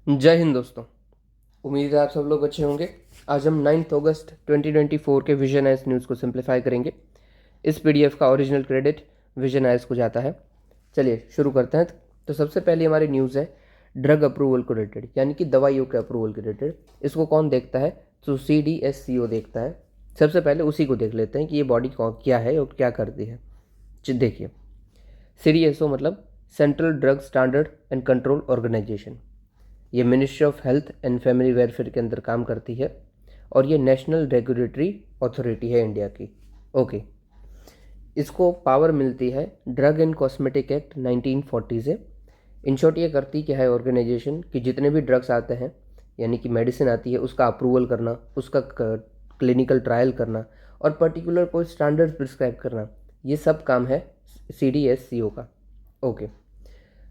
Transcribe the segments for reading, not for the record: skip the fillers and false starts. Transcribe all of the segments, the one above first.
जय हिंद दोस्तों। उम्मीद है आप सब लोग अच्छे होंगे। आज हम 9 अगस्त 2024 के विजन आइस न्यूज़ को सिंप्लीफाई करेंगे। इस पीडीएफ का ओरिजिनल क्रेडिट विजन आइस को जाता है। चलिए शुरू करते हैं। तो सबसे पहले हमारी न्यूज़ है ड्रग अप्रूवल को रिलेटेड, यानी कि दवाइयों के अप्रूवल के रिलेटेड। इसको कौन देखता है? तो CDSCO देखता है। सबसे पहले उसी को देख लेते हैं कि ये बॉडी क्या है और क्या करती है। देखिए, CDSO मतलब central drug standard and control organization. ये ministry of health and family welfare के अंदर काम करती है और ये नेशनल रेगुलेटरी अथॉरिटी है इंडिया की। ओके, इसको पावर मिलती है ड्रग एंड कॉस्मेटिक एक्ट 1940 से। इन शॉर्ट ये करती क्या है ऑर्गेनाइजेशन कि जितने भी ड्रग्स आते हैं, यानी कि मेडिसिन आती है, उसका अप्रूवल करना, उसका क्लिनिकल ट्रायल करना और पर्टिकुलर कोई स्टैंडर्ड प्रिस्क्राइब करना, ये सब काम है CDSCO का। ओके,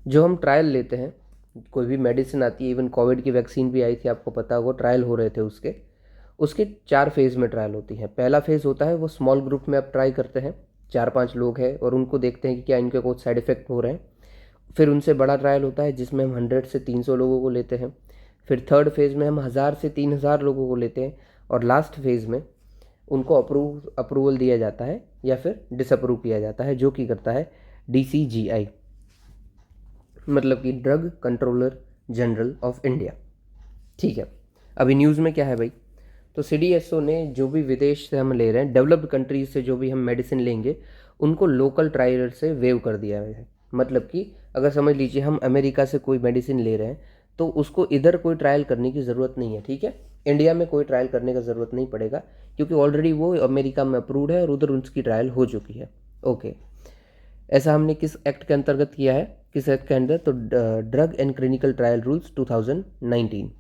जो हम ट्रायल लेते हैं, कोई भी मेडिसिन आती है, इवन कोविड की वैक्सीन भी आई थी, आपको पता होगा, ट्रायल हो रहे थे उसके उसके 4 फेज़ में ट्रायल होती है। पहला फेज़ होता है वो स्मॉल ग्रुप में आप ट्राई करते हैं, 4-5 लोग हैं और उनको देखते हैं कि क्या इनके कुछ साइड इफ़ेक्ट हो रहे हैं। फिर उनसे बड़ा ट्रायल होता है जिसमें हम 100 से 300 लोगों को लेते हैं। फिर थर्ड फेज़ में हम 1000 से 3000 लोगों को लेते हैं और लास्ट फेज़ में उनको अप्रूवल दिया जाता है या फिर डिसअप्रूव किया जाता है, जो कि करता है DCGI, मतलब कि drug controller general of India. ठीक है, अभी न्यूज़ में क्या है भाई? तो CDSO ने जो भी विदेश से हम ले रहे हैं, डेवलप्ड कंट्रीज से जो भी हम मेडिसिन लेंगे, उनको लोकल ट्रायल से वेव कर दिया है। मतलब कि अगर समझ लीजिए हम अमेरिका से कोई मेडिसिन ले रहे हैं तो उसको इधर कोई ट्रायल करने की ज़रूरत नहीं है। ठीक है, इंडिया में कोई ट्रायल करने का ज़रूरत नहीं पड़ेगा क्योंकि ऑलरेडी वो अमेरिका में अप्रूव्ड है और उधर उसकी ट्रायल हो चुकी है। ओके, ऐसा हमने किस एक्ट के अंतर्गत किया है, किस एक्ट के अंदर? तो drug and clinical trial rules 2019।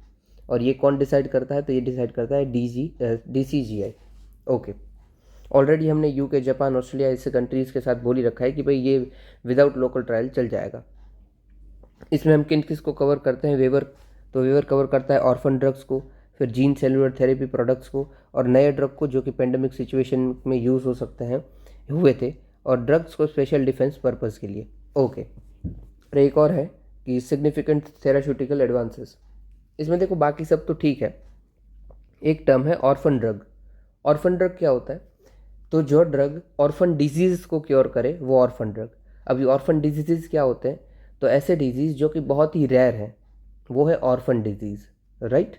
और ये कौन डिसाइड करता है? तो ये डिसाइड करता है DCGI। ओके, ऑलरेडी हमने UK, जापान, ऑस्ट्रेलिया ऐसे कंट्रीज़ के साथ बोल ही रखा है कि भाई ये विदाउट लोकल ट्रायल चल जाएगा। इसमें हम किन किस को कवर करते हैं? वेवर। तो वेवर कवर करता है ऑर्फन ड्रग्स को, फिर जीन सेलुलर थेरेपी प्रोडक्ट्स को और नए ड्रग को जो कि पेंडेमिक सिचुएशन में यूज़ हो सकते हैं, हुए थे, और ड्रग्स को स्पेशल डिफेंस पर्पज़ के लिए। ओके, और एक और है कि सिग्निफिकेंट थेरास्यूटिकल एडवांसेस। इसमें देखो बाकी सब तो ठीक है, एक टर्म है ऑर्फन ड्रग। ऑर्फन ड्रग क्या होता है? तो जो ड्रग ऑर्फन डिजीज़ को क्योर करे वो ऑर्फन ड्रग। अभी ऑर्फन डिजीज़ क्या होते हैं? तो ऐसे डिजीज़ जो कि बहुत ही रेयर हैं, वो है ऑर्फन डिजीज़, राइट?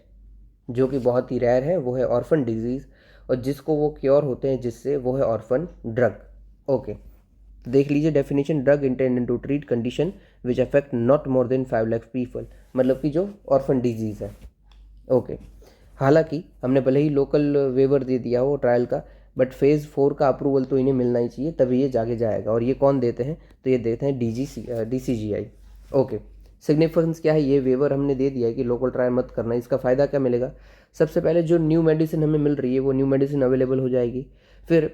जो कि बहुत ही रेयर है वो है ऑर्फन डिजीज़, और जिसको वो क्योर होते हैं जिससे, वो है ऑर्फन ड्रग। ओके, तो देख लीजिए definition, drug intended to treat condition which affect not more than 5 lakh people, मतलब कि जो ऑर्फन डिजीज़ है। ओके, हालांकि हमने भले ही लोकल वेवर दे दिया हो ट्रायल का, बट फेज़ 4 का अप्रूवल तो इन्हें मिलना ही चाहिए, तभी ये जाके जाएगा। और ये कौन देते हैं? तो ये देते हैं DCGI। ओके, सिग्निफिकेंस क्या है? ये वेवर हमने दे दिया है कि लोकल ट्रायल मत करना। इसका फ़ायदा क्या मिलेगा? सबसे पहले जो न्यू मेडिसिन हमें मिल रही है वो न्यू मेडिसिन अवेलेबल हो जाएगी। फिर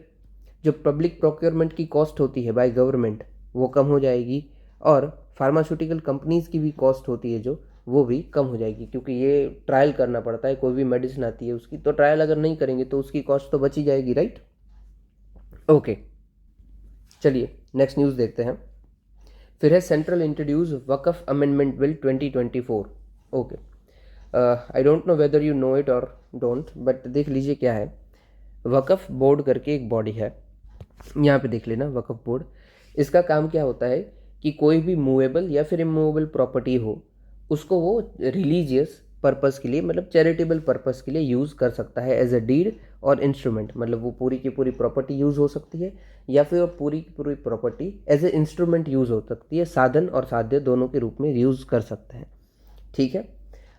जो पब्लिक प्रोक्योरमेंट की कॉस्ट होती है बाय गवर्नमेंट, वो कम हो जाएगी। और फार्मास्यूटिकल कंपनीज़ की भी कॉस्ट होती है जो, वो भी कम हो जाएगी, क्योंकि ये ट्रायल करना पड़ता है। कोई भी मेडिसिन आती है उसकी, तो ट्रायल अगर नहीं करेंगे तो उसकी कॉस्ट तो बची जाएगी, राइट? ओके, चलिए नेक्स्ट न्यूज़ देखते हैं। फिर है central introduce Waqf amendment bill 2024। Okay, I don't know whether you know it और डोंट, बट देख लीजिए क्या है। वक्फ बोर्ड करके एक बॉडी है, यहाँ पे देख लेना, वक्फ बोर्ड। इसका काम क्या होता है कि कोई भी मूवेबल या फिर इमूवेबल प्रॉपर्टी हो, उसको वो रिलीजियस पर्पस के लिए, मतलब चैरिटेबल पर्पस के लिए यूज़ कर सकता है एज अ डीड और इंस्ट्रूमेंट। मतलब वो पूरी की पूरी प्रॉपर्टी यूज़ हो सकती है या फिर पूरी की पूरी property as a instrument use हो सकती है, साधन और साध्य दोनों के रूप में यूज़ कर सकते हैं। ठीक है,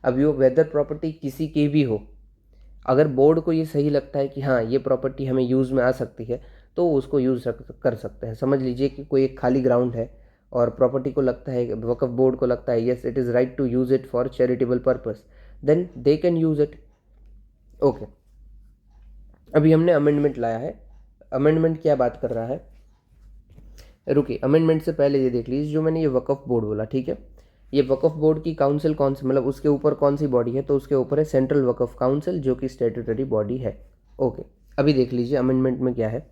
अभी वो वेदर प्रॉपर्टी किसी की भी हो, अगर बोर्ड को ये सही लगता है कि हाँ ये प्रॉपर्टी हमें यूज़ में आ सकती है, तो उसको यूज़ कर सकते हैं। समझ लीजिए कि कोई एक खाली ग्राउंड है और प्रॉपर्टी को लगता है, वक्फ बोर्ड को लगता है, yes it is right to use it for charitable purpose, then they can use it. Okay, अभी हमने अमेंडमेंट लाया है। अमेंडमेंट क्या बात कर रहा है? रुकिए, अमेंडमेंट से पहले ये देख लीजिए, जो मैंने ये वक्फ बोर्ड बोला, ठीक है, ये वक्फ बोर्ड की काउंसिल कौन सी, मतलब उसके ऊपर कौन सी बॉडी है? तो उसके ऊपर है सेंट्रल वक्फ काउंसिल, जो कि स्टैट्यूटरी बॉडी है। ओके, अभी देख लीजिए अमेंडमेंट में क्या है।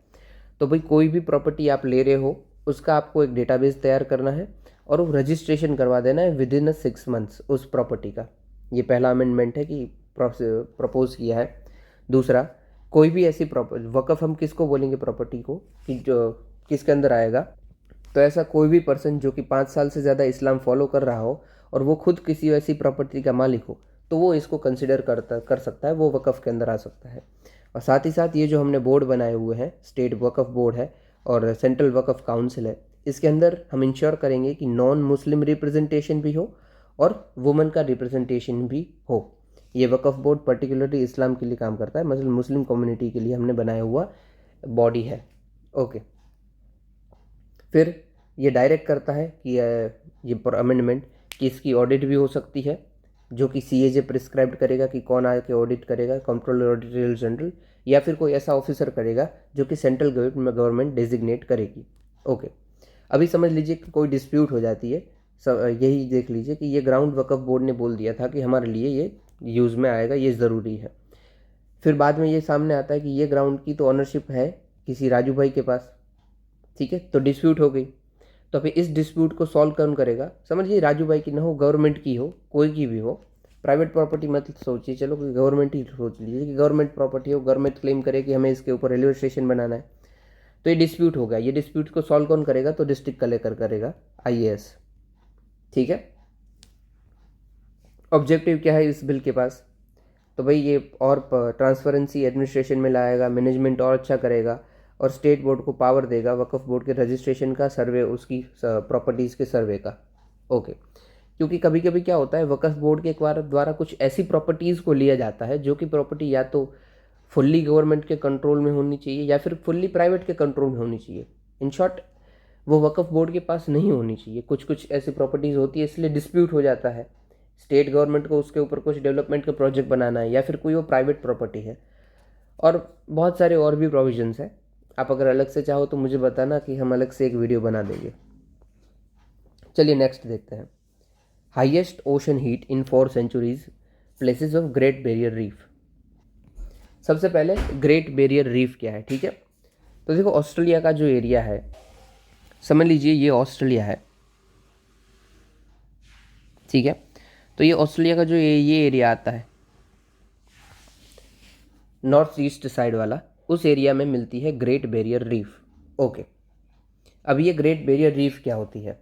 तो भाई कोई भी प्रॉपर्टी आप ले रहे हो, उसका आपको एक डेटाबेस तैयार करना है और वो रजिस्ट्रेशन करवा देना है विद इन 6 मंथ्स उस प्रॉपर्टी का। ये पहला अमेंडमेंट है कि प्रपोज किया है। दूसरा, कोई भी ऐसी प्रॉपर्टी, वक़्फ़ हम किसको बोलेंगे प्रॉपर्टी को कि जो किसके अंदर आएगा, तो ऐसा कोई भी पर्सन जो कि 5 साल से ज़्यादा इस्लाम फॉलो कर रहा हो और वो खुद किसी ऐसी प्रॉपर्टी का मालिक हो, तो वो इसको कंसिडर कर सकता है, वो वक़्फ़ के अंदर आ सकता है। और साथ ही साथ ये जो हमने बोर्ड बनाए हुए हैं, स्टेट वक़्फ़ बोर्ड है और सेंट्रल वक़्फ़ काउंसिल है, इसके अंदर हम इंश्योर करेंगे कि नॉन मुस्लिम रिप्रेजेंटेशन भी हो और वुमेन का रिप्रेजेंटेशन भी हो। ये वक़्फ़ बोर्ड पर्टिकुलरली इस्लाम के लिए काम करता है, मतलब मुस्लिम कम्युनिटी के लिए हमने बनाया हुआ बॉडी है। ओके, फिर ये डायरेक्ट करता है कि ये अमेंडमेंट कि इसकी ऑडिट भी हो सकती है, जो कि सीएजे प्रिस्क्राइब करेगा कि कौन आके ऑडिट करेगा, कंट्रोलर ऑडिटर जनरल, या फिर कोई ऐसा ऑफिसर करेगा जो कि सेंट्रल गवर्नमेंट डेजिग्नेट करेगी। ओके, अभी समझ लीजिए कि कोई डिस्प्यूट हो जाती है, यही देख लीजिए कि ये ग्राउंड वक़्फ़ बोर्ड ने बोल दिया था कि हमारे लिए ये यूज़ में आएगा, ये ज़रूरी है। फिर बाद में ये सामने आता है कि ये ग्राउंड की तो ऑनरशिप है किसी राजू भाई के पास, ठीक है, तो डिस्प्यूट हो गई। तो फिर इस डिस्प्यूट को सॉल्व कौन करेगा? समझिए राजू भाई की ना हो, गवर्नमेंट की हो, कोई की भी हो, प्राइवेट प्रॉपर्टी मत सोचिए, चलो कि गवर्नमेंट ही सोच लीजिए कि गवर्नमेंट प्रॉपर्टी हो, गवर्नमेंट क्लेम करे कि हमें इसके ऊपर रेलवे स्टेशन बनाना है, तो ये डिस्प्यूट हो गया। ये डिस्प्यूट को सॉल्व कौन करेगा? तो डिस्ट्रिक्ट कलेक्टर करेगा, आईएएस, ठीक है। ऑब्जेक्टिव क्या है इस बिल के पास? तो भाई ये और ट्रांसपेरेंसी एडमिनिस्ट्रेशन में लाएगा, मैनेजमेंट और अच्छा करेगा और स्टेट बोर्ड को पावर देगा वक्फ बोर्ड के रजिस्ट्रेशन का, सर्वे उसकी प्रॉपर्टीज़ के सर्वे का। ओके, क्योंकि कभी कभी क्या होता है, वक्फ बोर्ड के द्वारा कुछ ऐसी प्रॉपर्टीज़ को लिया जाता है जो कि प्रॉपर्टी या तो फुल्ली गवर्नमेंट के कंट्रोल में होनी चाहिए या फिर फुल्ली प्राइवेट के कंट्रोल में होनी चाहिए। इन शॉर्ट, वो वक्फ बोर्ड के पास नहीं होनी चाहिए। कुछ कुछ ऐसी प्रॉपर्टीज़ होती है, इसलिए डिस्प्यूट हो जाता है। स्टेट गवर्नमेंट को उसके ऊपर कुछ डेवलपमेंट का प्रोजेक्ट बनाना है या फिर कोई वो प्राइवेट प्रॉपर्टी है, और बहुत सारे और भी प्रोविजंस हैं। आप अगर अलग से चाहो तो मुझे बताना कि हम अलग से एक वीडियो बना देंगे। चलिए नेक्स्ट देखते हैं। Highest ocean heat in 4 centuries, places of great barrier reef. सबसे पहले ग्रेट बैरियर रीफ क्या है, ठीक है। तो देखो, ऑस्ट्रेलिया का जो एरिया है, समझ लीजिए ये ऑस्ट्रेलिया है, ठीक है। तो ये ऑस्ट्रेलिया का जो ये एरिया आता है, नॉर्थ ईस्ट साइड वाला, उस एरिया में मिलती है ग्रेट बैरियर रीफ। ओके, अब ये ग्रेट बैरियर रीफ क्या होती है?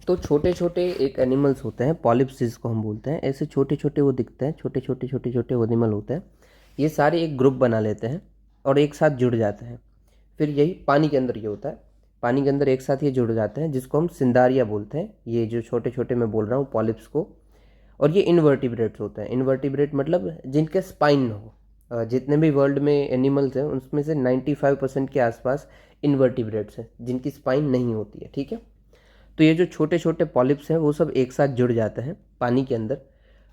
तो छोटे छोटे एक एनिमल्स होते हैं, पॉलिप्स जिसको हम बोलते हैं, ऐसे छोटे छोटे वो दिखते हैं, छोटे छोटे छोटे छोटे वो एनिमल होते हैं। ये सारे एक ग्रुप बना लेते हैं और एक साथ जुड़ जाते हैं। फिर यही पानी के अंदर ये होता है, पानी के अंदर एक साथ ये जुड़ जाते हैं, जिसको हम सिंदारिया बोलते हैं, ये जो छोटे छोटे मैं बोल रहा हूँ पॉलिप्स को। और ये इनवर्टिब्रेट्स होते हैं। इनवर्टिब्रेट मतलब जिनके स्पाइन हो। जितने भी वर्ल्ड में एनिमल्स हैं उसमें से 95% के आसपास इनवर्टिब्रेट्स हैं जिनकी स्पाइन नहीं होती है, ठीक है। तो ये जो छोटे छोटे पॉलिप्स हैं वो सब एक साथ जुड़ जाते हैं पानी के अंदर।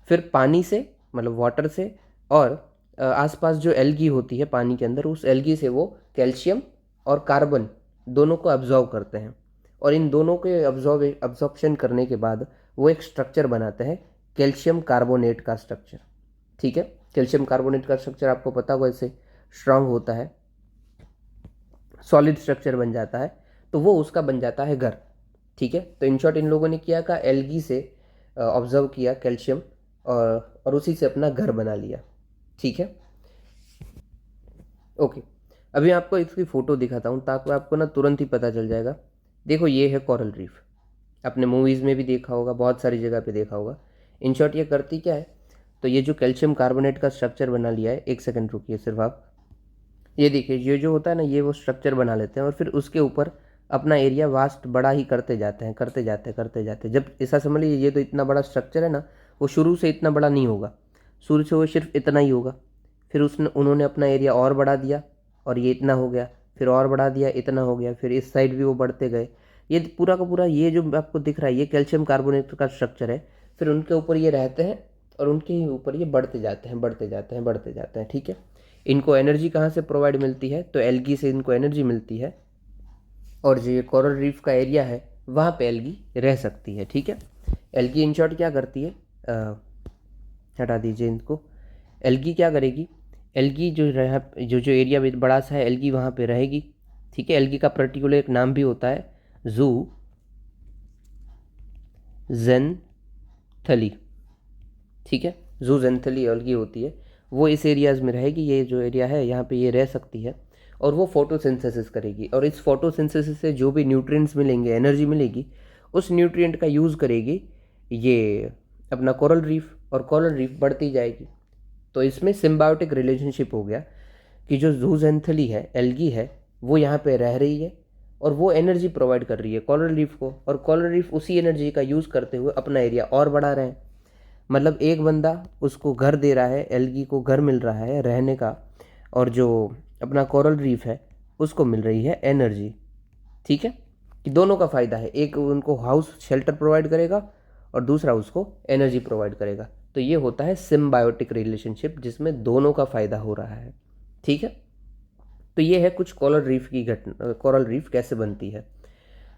फिर पानी से, मतलब वाटर से, और आसपास जो एल्गी होती है पानी के अंदर, उस एल्गी से वो कैल्शियम और कार्बन दोनों को अब्जॉर्व करते हैं। और इन दोनों के अब्जॉर्प्शन करने के बाद वो एक स्ट्रक्चर बनाते हैं, कैल्शियम कार्बोनेट का स्ट्रक्चर, ठीक है। कैल्शियम कार्बोनेट का स्ट्रक्चर आपको पता होगा, इससे स्ट्रांग होता है, सॉलिड स्ट्रक्चर बन जाता है, तो वो उसका बन जाता है घर, ठीक है। तो इन शॉर्ट इन लोगों ने किया का एल्गी से ऑब्जर्व किया कैल्शियम और उसी से अपना घर बना लिया, ठीक है। ओके, अभी आपको इसकी फ़ोटो दिखाता हूँ ताकि आपको ना तुरंत ही पता चल जाएगा। देखो, ये है कोरल रीफ, आपने मूवीज़ में भी देखा होगा, बहुत सारी जगह पे देखा होगा। इन शॉर्ट ये करती क्या है, तो ये जो कैल्शियम कार्बोनेट का स्ट्रक्चर बना लिया है, एक सेकंड रुकिए सिर्फ आप, ये देखिए, ये जो होता है ना, ये वो स्ट्रक्चर बना लेते हैं और फिर उसके ऊपर अपना एरिया वास्ट बड़ा ही करते जाते हैं, करते जाते करते जाते। जब ऐसा समझ लीजिए, ये तो इतना बड़ा स्ट्रक्चर है ना, वो शुरू से इतना बड़ा नहीं होगा, शुरू से वो सिर्फ इतना ही होगा। फिर उन्होंने अपना एरिया और बढ़ा दिया और ये इतना हो गया, फिर और बढ़ा दिया, इतना हो गया, फिर इस साइड भी वो बढ़ते गए। ये पूरा का पूरा ये जो आपको दिख रहा है, ये कैल्शियम कार्बोनेट का स्ट्रक्चर है। फिर उनके ऊपर ये रहते हैं और उनके ही ऊपर ये बढ़ते जाते हैं, बढ़ते जाते हैं, बढ़ते जाते हैं, ठीक है। इनको एनर्जी कहाँ से प्रोवाइड मिलती है? तो एल्गी से इनको एनर्जी मिलती है, और जो ये कोरल रीफ का एरिया है वहाँ पे एल्गी रह सकती है, ठीक है। एल्गी इन शॉर्ट क्या करती है, हटा दीजिए इनको। एल्गी क्या करेगी, एल्गी जो एरिया बड़ा सा है, एल्गी वहाँ पे रहेगी, ठीक है। एल्गी का पर्टिकुलर एक नाम भी होता है, जू जेनथली, ठीक है। जूजेंथली एल्गी होती है, वो इस एरियाज़ में रहेगी, ये जो एरिया है यहाँ पे ये रह सकती है, और वो फोटोसिंथेसिस करेगी, और इस फोटोसिंथेसिस से जो भी न्यूट्रिएंट्स मिलेंगे, एनर्जी मिलेगी, उस न्यूट्रिएंट का यूज़ करेगी ये अपना कोरल रीफ, और कोरल रीफ बढ़ती जाएगी। तो इसमें सिम्बायोटिक रिलेशनशिप हो गया कि जो जूजेंथली है, एल्गी है, वो यहाँ पे रह रही है और वो एनर्जी प्रोवाइड कर रही है कोरल रीफ को, और कोरल रीफ उसी एनर्जी का यूज़ करते हुए अपना एरिया और बढ़ा रहे हैं। मतलब एक बंदा उसको घर दे रहा है, एल्गी को घर मिल रहा है रहने का, और जो अपना कोरल रीफ है उसको मिल रही है एनर्जी। ठीक है, कि दोनों का फ़ायदा है, एक उनको हाउस शेल्टर प्रोवाइड करेगा और दूसरा उसको एनर्जी प्रोवाइड करेगा। तो ये होता है सिम्बायोटिक रिलेशनशिप, जिसमें दोनों का फ़ायदा हो रहा है। ठीक है, तो ये है कुछ कोरल रीफ की घटना, कोरल रीफ कैसे बनती है।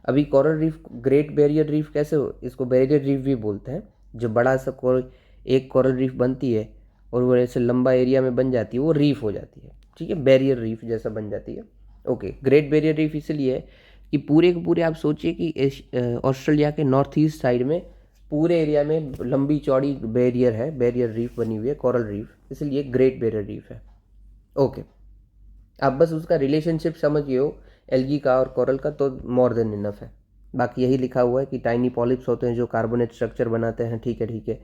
अभी coral reef, great barrier reef कैसे इसको बैरियर रीफ भी बोलते हैं, जो बड़ा सा एक कोरल रीफ बनती है और वो ऐसे लंबा एरिया में बन जाती है, वो रीफ हो जाती है। ठीक है, बैरियर रीफ जैसा बन जाती है। ओके, ग्रेट बैरियर रीफ इसलिए है कि पूरे के पूरे आप सोचिए कि ऑस्ट्रेलिया के नॉर्थ ईस्ट साइड में पूरे एरिया में लंबी चौड़ी बैरियर है, बैरियर रीफ बनी हुई है, कोरल रीफ, इसलिए ग्रेट बैरियर रीफ है। ओके, आप बस उसका रिलेशनशिप समझिए हो एल्गी का और कोरल का, तो मोर देन इनफ है। बाकी यही लिखा हुआ है कि टाइनी पॉलिप्स होते हैं जो कार्बोनेट स्ट्रक्चर बनाते हैं। ठीक है, ठीक है।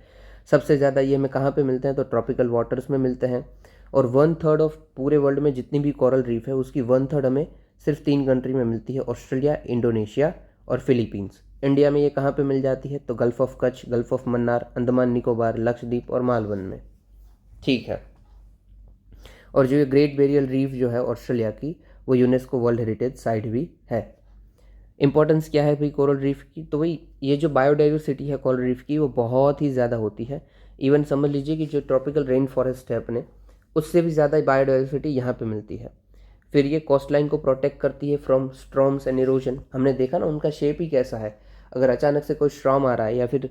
सबसे ज़्यादा ये में कहाँ पे मिलते हैं, तो ट्रॉपिकल वाटर्स में मिलते हैं, और 1/3 ऑफ पूरे वर्ल्ड में जितनी भी कोरल रीफ है उसकी 1/3 हमें सिर्फ 3 कंट्री में मिलती है, ऑस्ट्रेलिया, इंडोनेशिया और फिलीपींस। इंडिया में ये कहाँ पे मिल जाती है, तो gulf of Kutch, gulf of Mannar, Andaman Nicobar, Lakshadweep और मालवन में। ठीक है, और जो ये ग्रेट बैरियर रीफ जो है ऑस्ट्रेलिया की, वो यूनेस्को वर्ल्ड हेरिटेज साइट भी है। इंपॉर्टेंस क्या है भाई कोरल रीफ की, तो भाई ये जो बायोडाइवर्सिटी है कोरल रीफ की वो बहुत ही ज़्यादा होती है। इवन समझ लीजिए कि जो ट्रॉपिकल रेन फॉरेस्ट है अपने, उससे भी ज़्यादा बायोडाइवर्सिटी यहाँ पे मिलती है। फिर ये कोस्ट लाइन को प्रोटेक्ट करती है फ्रॉम स्ट्रॉम्स एंड इरोजन। हमने देखा ना उनका शेप ही कैसा है, अगर अचानक से कोई स्ट्रॉम आ रहा है या फिर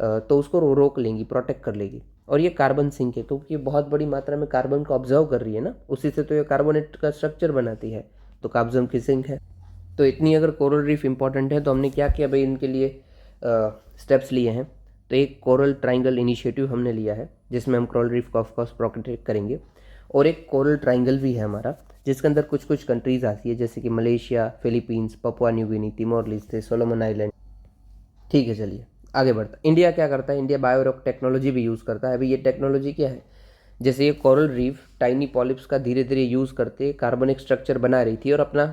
तो उसको रोक लेंगी, प्रोटेक्ट कर लेगी। और ये कार्बन सिंक है क्योंकि ये बहुत बड़ी मात्रा में कार्बन को ऑब्जर्व कर रही है ना, उसी से तो ये कार्बोनेट का स्ट्रक्चर बनाती है, तो कार्बन की सिंक है। तो इतनी अगर कोरल रीफ इंपॉर्टेंट है तो हमने क्या किया भाई, इनके लिए स्टेप्स लिए हैं। तो एक कोरल ट्राइंगल इनिशिएटिव हमने लिया है जिसमें हम कोरल रीफ को ऑफकोर्स प्रोटेक्ट करेंगे, और एक कोरल ट्राइंगल भी है हमारा जिसके अंदर कुछ कुछ कंट्रीज़ आती है, जैसे कि Malaysia, Philippines, Papua New Guinea, Timor Leste, Solomon island. ठीक है, चलिए आगे बढ़ता है। इंडिया क्या करता है, इंडिया बायोरॉक टेक्नोलॉजी भी यूज़ करता है। अभी ये टेक्नोलॉजी क्या है, जैसे ये कोरल रीफ टाइनी पॉलिप्स का धीरे धीरे यूज़ करते कार्बनिक स्ट्रक्चर बना रही थी और अपना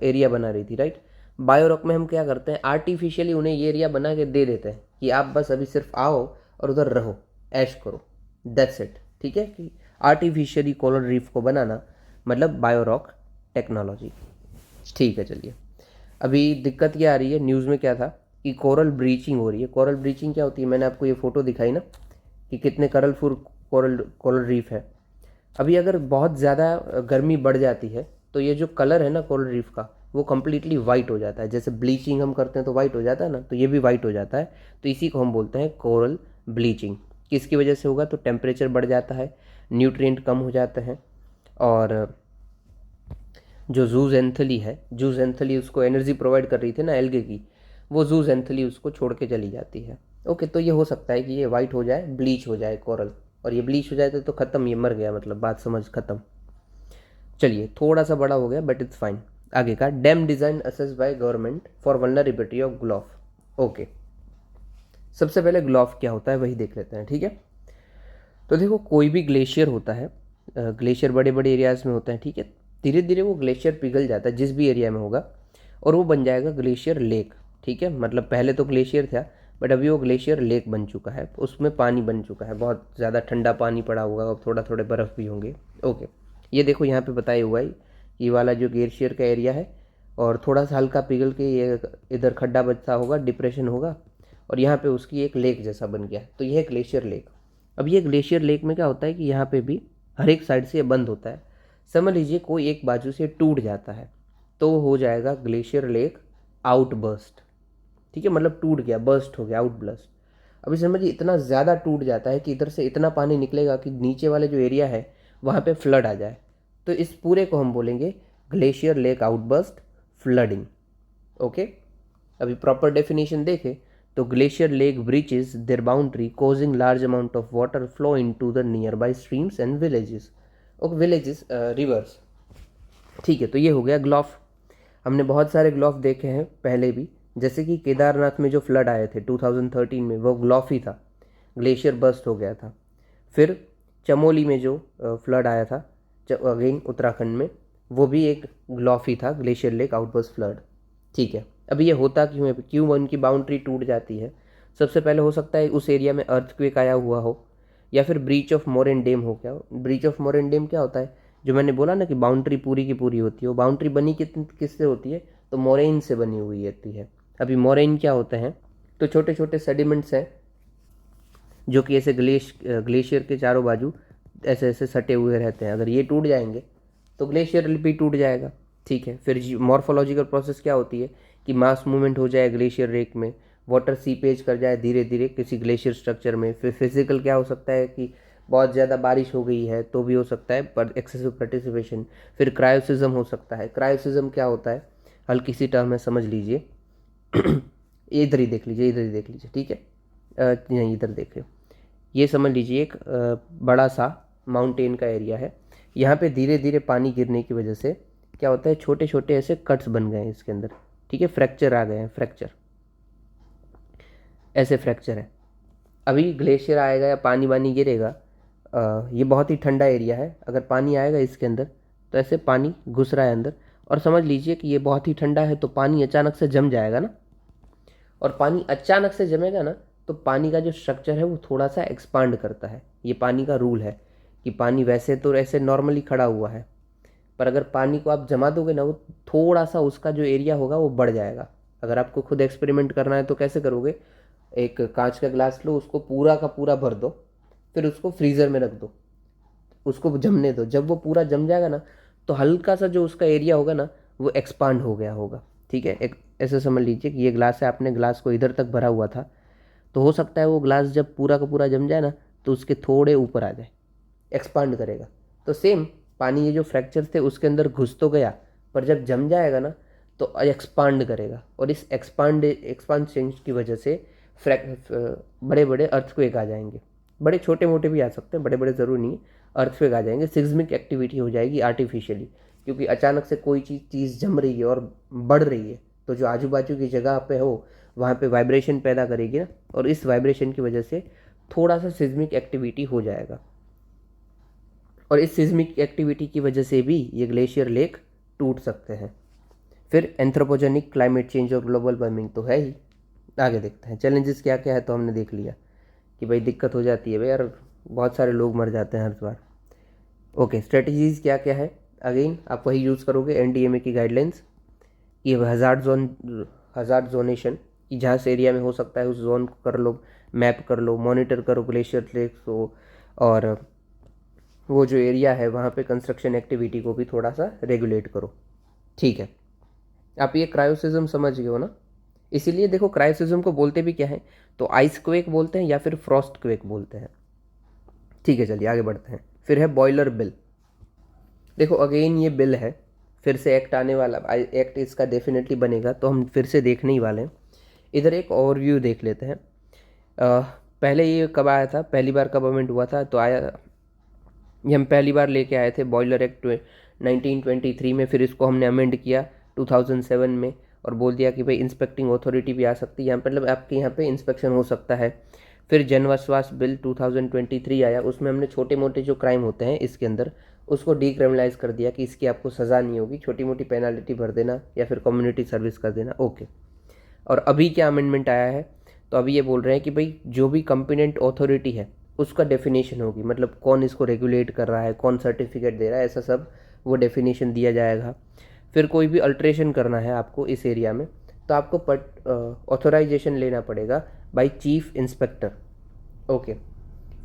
एरिया बना रही थी, राइट। बायोरॉक में हम क्या करते हैं, आर्टिफिशियली उन्हें ये एरिया बना के दे देते हैं कि आप बस अभी सिर्फ आओ और उधर रहो, ऐश करो, दैट्स इट। ठीक है, कि आर्टिफिशियली कोरल रीफ को बनाना मतलब बायोरॉक टेक्नोलॉजी। ठीक है, चलिए अभी दिक्कत क्या आ रही है, न्यूज़ में क्या था कि कोरल ब्लीचिंग हो रही है। कोरल ब्लीचिंग क्या होती है, मैंने आपको ये फ़ोटो दिखाई ना कि कितने कलरफुल कोरल रीफ है। अभी अगर बहुत ज़्यादा गर्मी बढ़ जाती है तो ये जो कलर है ना कोरल रीफ का, वो कम्प्लीटली वाइट हो जाता है। जैसे ब्लीचिंग हम करते हैं तो वाइट हो जाता है ना, तो ये भी वाइट हो जाता है। तो इसी को हम बोलते हैं कोरल ब्लीचिंग। किसकी वजह से होगा, तो टेम्परेचर बढ़ जाता है, न्यूट्रिएंट कम हो जाते हैं, और जो जूजेंथली है, जूजेंथली उसको एनर्जी प्रोवाइड कर रही थी ना एल्गे की, वो जूजेंथली उसको छोड़ के चली जाती है। ओके, तो ये हो सकता है कि ये वाइट हो जाए, ब्लीच हो जाए कोरल, और ये ब्लीच हो जाए तो ख़त्म, ये मर गया, मतलब बात समझ ख़त्म। चलिए थोड़ा सा बड़ा हो गया बट इट्स फाइन। आगे का, dam design assess by government for vulnerability of ग्लोफ। Okay, सबसे पहले ग्लोफ क्या होता है वही देख लेते हैं। ठीक है, तो देखो कोई भी ग्लेशियर होता है, ग्लेशियर बड़े बड़े एरियाज़ में होते हैं, ठीक है। धीरे धीरे वो ग्लेशियर पिघल जाता है जिस भी एरिया में होगा, और वो बन जाएगा ग्लेशियर लेक। ठीक है, मतलब पहले तो ग्लेशियर था बट अभी वो ग्लेशियर लेक बन चुका है, उसमें पानी बन चुका है, बहुत ज़्यादा ठंडा पानी पड़ा होगा, अब थोड़ा थोड़े बर्फ़ भी होंगे। ओके, ये देखो यहाँ पे बताया हुआ है, ये वाला जो ग्लेशियर का एरिया है, और थोड़ा सा हल्का पिघल के ये इधर खड्डा बचता होगा, डिप्रेशन होगा, और यहाँ पे उसकी एक लेक जैसा बन गया, तो यह है ग्लेशियर लेक। अब ये ग्लेशियर लेक में क्या होता है कि यहाँ पे भी हर एक साइड से ये बंद होता है। समझ लीजिए कोई एक बाजू से टूट जाता है तो हो जाएगा ग्लेशियर लेक आउटबर्स्ट। ठीक है, मतलब टूट गया, बर्स्ट हो गया, आउटबर्स्ट। अभी समझिए इतना ज़्यादा टूट जाता है कि इधर से इतना पानी निकलेगा कि नीचे वाले जो एरिया है वहाँ पे फ्लड आ जाए, तो इस पूरे को हम बोलेंगे glacier lake outburst flooding. Okay, अभी प्रॉपर डेफिनेशन देखें तो glacier lake breaches their boundary causing large amount of water flow into the nearby streams and villages. Okay, villages rivers. ठीक है, तो ये हो गया ग्लॉफ। हमने बहुत सारे ग्लॉफ देखे हैं पहले भी, जैसे कि केदारनाथ में जो फ्लड आए थे 2013 में, वो ग्लॉफ ही था, ग्लेशियर बर्स्ट हो गया था। फिर चमोली में जो फ्लड आया था अगेन उत्तराखंड में, वो भी एक ग्लॉफ ही था, ग्लेशियर लेक आउटबर्स्ट फ्लड। ठीक है, अभी ये होता क्यों है, क्यों उनकी बाउंड्री टूट जाती है? सबसे पहले हो सकता है उस एरिया में अर्थक्वेक आया हुआ हो, या फिर ब्रीच ऑफ मोरेन डैम हो। क्या ब्रीच ऑफ मोरेन डैम क्या होता है? जो मैंने बोला ना कि बाउंड्री पूरी की पूरी होती है, वो बाउंड्री बनी किससे होती है? तो मोरेन से बनी हुई होती है। अभी मोरेन क्या होते हैं? तो छोटे छोटे सेडिमेंट्स हैं जो कि ऐसे ग्लेशियर के चारों बाजू ऐसे ऐसे सटे हुए रहते हैं। अगर ये टूट जाएंगे तो ग्लेशियर भी टूट जाएगा। ठीक है, फिर मॉर्फोलॉजिकल प्रोसेस क्या होती है कि मास मूवमेंट हो जाए ग्लेशियर लेक में, वाटर सीपेज कर जाए धीरे धीरे किसी ग्लेशियर स्ट्रक्चर में। फिर फिजिकल क्या हो सकता है कि बहुत ज़्यादा बारिश हो गई है तो भी हो सकता है, पर एक्सेसिव पार्टिसिपेशन। फिर क्रायोसिज्म हो सकता है। क्रायोसिज्म क्या होता है? हल्की सी टर्म है, समझ लीजिए। इधर ही देख लीजिए, इधर ही देख लीजिए, ठीक है, नहीं इधर देखिए, ये समझ लीजिए एक बड़ा सा माउंटेन का एरिया है। यहाँ पे धीरे धीरे पानी गिरने की वजह से क्या होता है, छोटे छोटे ऐसे कट्स बन गए हैं इसके अंदर। ठीक है, फ्रैक्चर आ गए हैं, फ्रैक्चर, ऐसे फ्रैक्चर है। अभी ग्लेशियर आएगा या पानी वानी गिरेगा, ये बहुत ही ठंडा एरिया है, अगर पानी आएगा इसके अंदर तो ऐसे पानी घुस रहा है अंदर, और समझ लीजिए कि ये बहुत ही ठंडा है, तो पानी अचानक से जम जाएगा ना, और पानी अचानक से जमेगा ना, तो पानी का जो स्ट्रक्चर है वो थोड़ा सा एक्सपांड करता है। ये पानी का रूल है कि पानी वैसे तो ऐसे नॉर्मली खड़ा हुआ है, पर अगर पानी को आप जमा दोगे ना, वो थोड़ा सा उसका जो एरिया होगा वो बढ़ जाएगा। अगर आपको खुद एक्सपेरिमेंट करना है तो कैसे करोगे? एक कांच का ग्लास लो, उसको पूरा का पूरा भर दो, फिर उसको फ्रीज़र में रख दो, उसको जमने दो। जब वो पूरा जम जाएगा ना, तो हल्का सा जो उसका एरिया होगा ना, वो एक्सपांड हो गया होगा। ठीक है, एक ऐसे समझ लीजिए कि ये ग्लास है, आपने ग्लास को इधर तक भरा हुआ था, तो हो सकता है वो ग्लास जब पूरा का पूरा जम जाए ना, तो उसके थोड़े ऊपर आ जाए, एक्सपांड करेगा। तो सेम पानी ये जो फ्रैक्चर थे उसके अंदर घुस तो गया, पर जब जम जाएगा ना तो एक्सपांड करेगा, और इस एक्सपांशन की वजह से बड़े बड़े अर्थक्वेक आ जाएंगे। बड़े छोटे मोटे भी आ सकते हैं, बड़े बड़े ज़रूर नहीं, अर्थक्वेक आ जाएंगे। सिस्मिक एक्टिविटी हो जाएगी आर्टिफिशियली, क्योंकि अचानक से कोई चीज़ जम रही है और बढ़ रही है, तो जो आजू बाजू की जगह पे हो वहाँ पे वाइब्रेशन पैदा करेगी ना, और इस वाइब्रेशन की वजह से थोड़ा सा सिस्मिक एक्टिविटी हो जाएगा, और इस सिस्मिक एक्टिविटी की वजह से भी ये ग्लेशियर लेक टूट सकते हैं। फिर एंथ्रोपोजेनिक क्लाइमेट चेंज और ग्लोबल वार्मिंग तो है ही। आगे देखते हैं चैलेंजेस क्या क्या है, तो हमने देख लिया कि भाई दिक्कत हो जाती है भाई यार, बहुत सारे लोग मर जाते हैं हर बार। ओके, स्ट्रेटजीज क्या क्या है? अगेन आप वही यूज़ करोगे एनडीएमए की गाइडलाइंस। ये हज़ार्ड जोनेशन कि जहाँ से एरिया में हो सकता है उस जोन को कर लो, मैप कर लो, मॉनिटर करो ग्लेशियर लेक्स को, और वो जो एरिया है वहाँ पे कंस्ट्रक्शन एक्टिविटी को भी थोड़ा सा रेगुलेट करो। ठीक है, आप ये क्रायोसिज्म समझ गए हो ना? इसीलिए देखो क्रायोसिज्म को बोलते भी क्या है, तो आइस क्वेक बोलते हैं या फिर फ्रॉस्ट क्वेक बोलते हैं। ठीक है, चलिए आगे बढ़ते हैं। फिर है बॉयलर बिल। देखो अगेन ये बिल है, फिर से एक्ट आने वाला, एक्ट इसका डेफिनेटली बनेगा, तो हम फिर से देखने ही वाले हैं। इधर एक ओवरव्यू देख लेते हैं। पहले ये कब आया था, पहली बार कब अमेंड हुआ था? तो आया, ये हम पहली बार लेके आए थे बॉयलर एक्ट 1923 में। फिर इसको हमने अमेंड किया 2007 में, और बोल दिया कि भाई इंस्पेक्टिंग अथॉरिटी भी आ सकती है यहाँ पर, मतलब आपके यहाँ पे इंस्पेक्शन हो सकता है। फिर जनवसवास बिल 2023 आया, उसमें हमने छोटे मोटे जो क्राइम होते हैं इसके अंदर उसको डीक्रिमिनलाइज कर दिया कि इसकी आपको सज़ा नहीं होगी, छोटी मोटी पेनल्टी भर देना या फिर कम्युनिटी सर्विस कर देना। ओके, और अभी क्या अमेंडमेंट आया है? तो अभी ये बोल रहे हैं कि भाई जो भी कंपिटेंट अथॉरिटी है उसका डेफिनेशन होगी, मतलब कौन इसको रेगुलेट कर रहा है, कौन सर्टिफिकेट दे रहा है, ऐसा सब वो डेफिनेशन दिया जाएगा। फिर कोई भी अल्ट्रेशन करना है आपको इस एरिया में, तो आपको ऑथोराइजेशन लेना पड़ेगा बाय चीफ इंस्पेक्टर। ओके,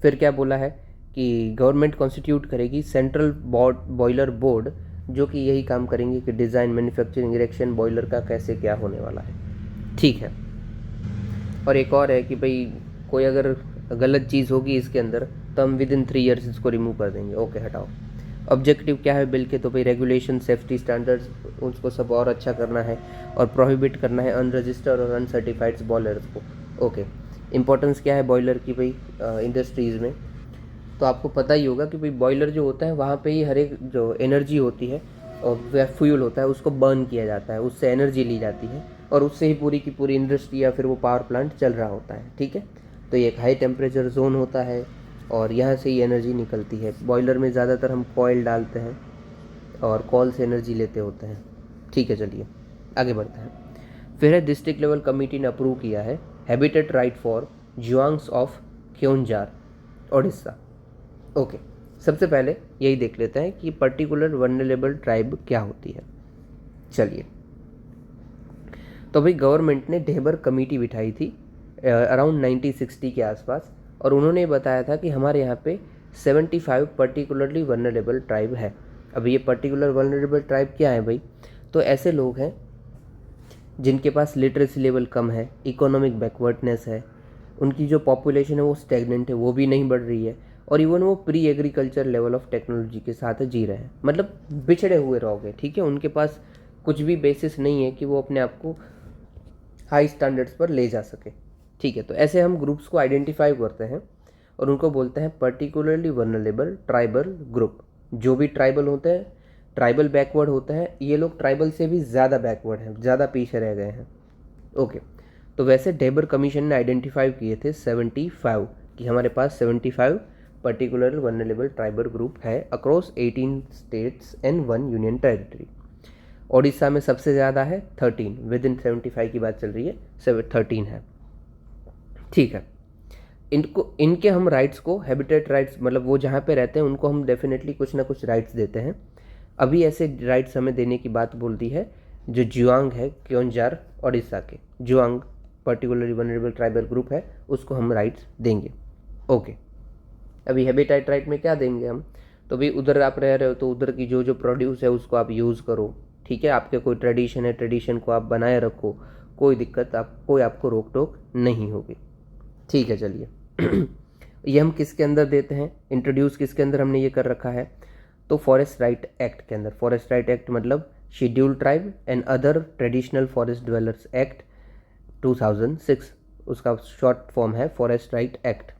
फिर क्या बोला है कि गवर्नमेंट कॉन्स्टिट्यूट करेगी सेंट्रल बॉयलर बोर्ड, जो कि यही काम करेंगे कि डिज़ाइन, मैन्युफैक्चरिंग, इरेक्शन बॉयलर का कैसे क्या होने वाला है। ठीक है, और एक और है कि भाई कोई अगर गलत चीज़ होगी इसके अंदर तो हम विद इन 3 ईयर्स इसको रिमूव कर देंगे। ओके, हटाओ। ऑब्जेक्टिव क्या है बिल के? तो भाई रेगुलेशन, सेफ्टी स्टैंडर्ड्स, उसको सब और अच्छा करना है, और प्रोहिबिट करना है अनरजिस्टर्ड और अनसर्टिफाइड बॉयलर्स को। ओके, इम्पोर्टेंस क्या है बॉयलर की भाई इंडस्ट्रीज़ में? तो आपको पता ही होगा कि भाई बॉयलर जो होता है वहाँ पे ही हर एक जो एनर्जी होती है और वह फ्यूल होता है उसको बर्न किया जाता है, उससे एनर्जी ली जाती है और उससे ही पूरी की पूरी इंडस्ट्री या फिर वो पावर प्लांट चल रहा होता है, ठीक है। तो ये एक हाई टेम्परेचर जोन होता है और यहाँ से ही एनर्जी निकलती है। बॉयलर में ज़्यादातर हम कॉयल डालते हैं और कॉल से एनर्जी लेते होते हैं, ठीक है। चलिए आगे बढ़ते हैं। फिर है डिस्ट्रिक्ट लेवल कमेटी ने अप्रूव किया है habitat right for Juangs of Keonjhar Odisha. Okay, सबसे पहले यही देख लेते हैं कि पर्टिकुलर वनरेबल ट्राइब क्या होती है। चलिए, तो भाई गवर्नमेंट ने ढेबर कमेटी बिठाई थी अराउंड 1960 के आसपास और उन्होंने बताया था कि हमारे यहाँ पे 75 पर्टिकुलरली वनरेबल ट्राइब है। अब ये पर्टिकुलर वनरेबल ट्राइब क्या है भाई? तो ऐसे लोग हैं जिनके पास लिटरेसी लेवल कम है, इकोनॉमिक बैकवर्डनेस है, उनकी जो पॉपुलेशन है वो स्टेगनेंट है, वो भी नहीं बढ़ रही है और इवन वो pre agriculture level of technology के साथ जी रहे हैं, मतलब बिछड़े हुए रहोगे, ठीक है। उनके पास कुछ भी बेसिस नहीं है कि वो अपने आप को हाई स्टैंडर्ड्स पर ले जा सके, ठीक है। तो ऐसे हम ग्रुप्स को आइडेंटिफाई करते हैं और उनको बोलते हैं पर्टिकुलरली वनरेबल ट्राइबल ग्रुप। जो भी ट्राइबल होते हैं, ट्राइबल बैकवर्ड होते हैं, ये लोग ट्राइबल से भी ज़्यादा बैकवर्ड हैं, ज़्यादा पीछे रह गए हैं। ओके, तो वैसे ढेबर कमीशन ने आइडेंटिफाई किए थे 75 कि हमारे पास 75 पर्टिकुलर वनरेबल ट्राइबल ग्रुप है across 18 states and 1 union territory. Odisha में सबसे ज़्यादा है 13, विद इन 75 की बात चल रही है, 13 है, ठीक है। इनके हम राइट्स को हैबिटेट राइट्स, मतलब वो जहाँ पे रहते हैं उनको हम डेफिनेटली कुछ ना कुछ राइट्स देते हैं। अभी ऐसे राइट्स हमें देने की बात बोलती है जो जुआंग है क्योंजार ओडिशा के, जुआंग पर्टिकुलरली वनरेबल ट्राइबल ग्रुप है, उसको हम राइट्स देंगे। ओके, अभी हैबिटेट राइट में क्या देंगे हम? तो भाई उधर आप रह रहे हो तो उधर की जो जो प्रोड्यूस है उसको आप यूज़ करो, ठीक है। आपके कोई ट्रेडिशन है, ट्रेडिशन को आप बनाए रखो, कोई दिक्कत कोई आपको रोक टोक नहीं होगी, ठीक है। चलिए ये हम किसके अंदर देते हैं, इंट्रोड्यूस किसके अंदर हमने ये कर रखा है? तो फॉरेस्ट राइट एक्ट के अंदर। फॉरेस्ट राइट एक्ट मतलब scheduled tribe and other traditional forest dwellers act 2006, उसका शॉर्ट फॉर्म है फॉरेस्ट राइट एक्ट।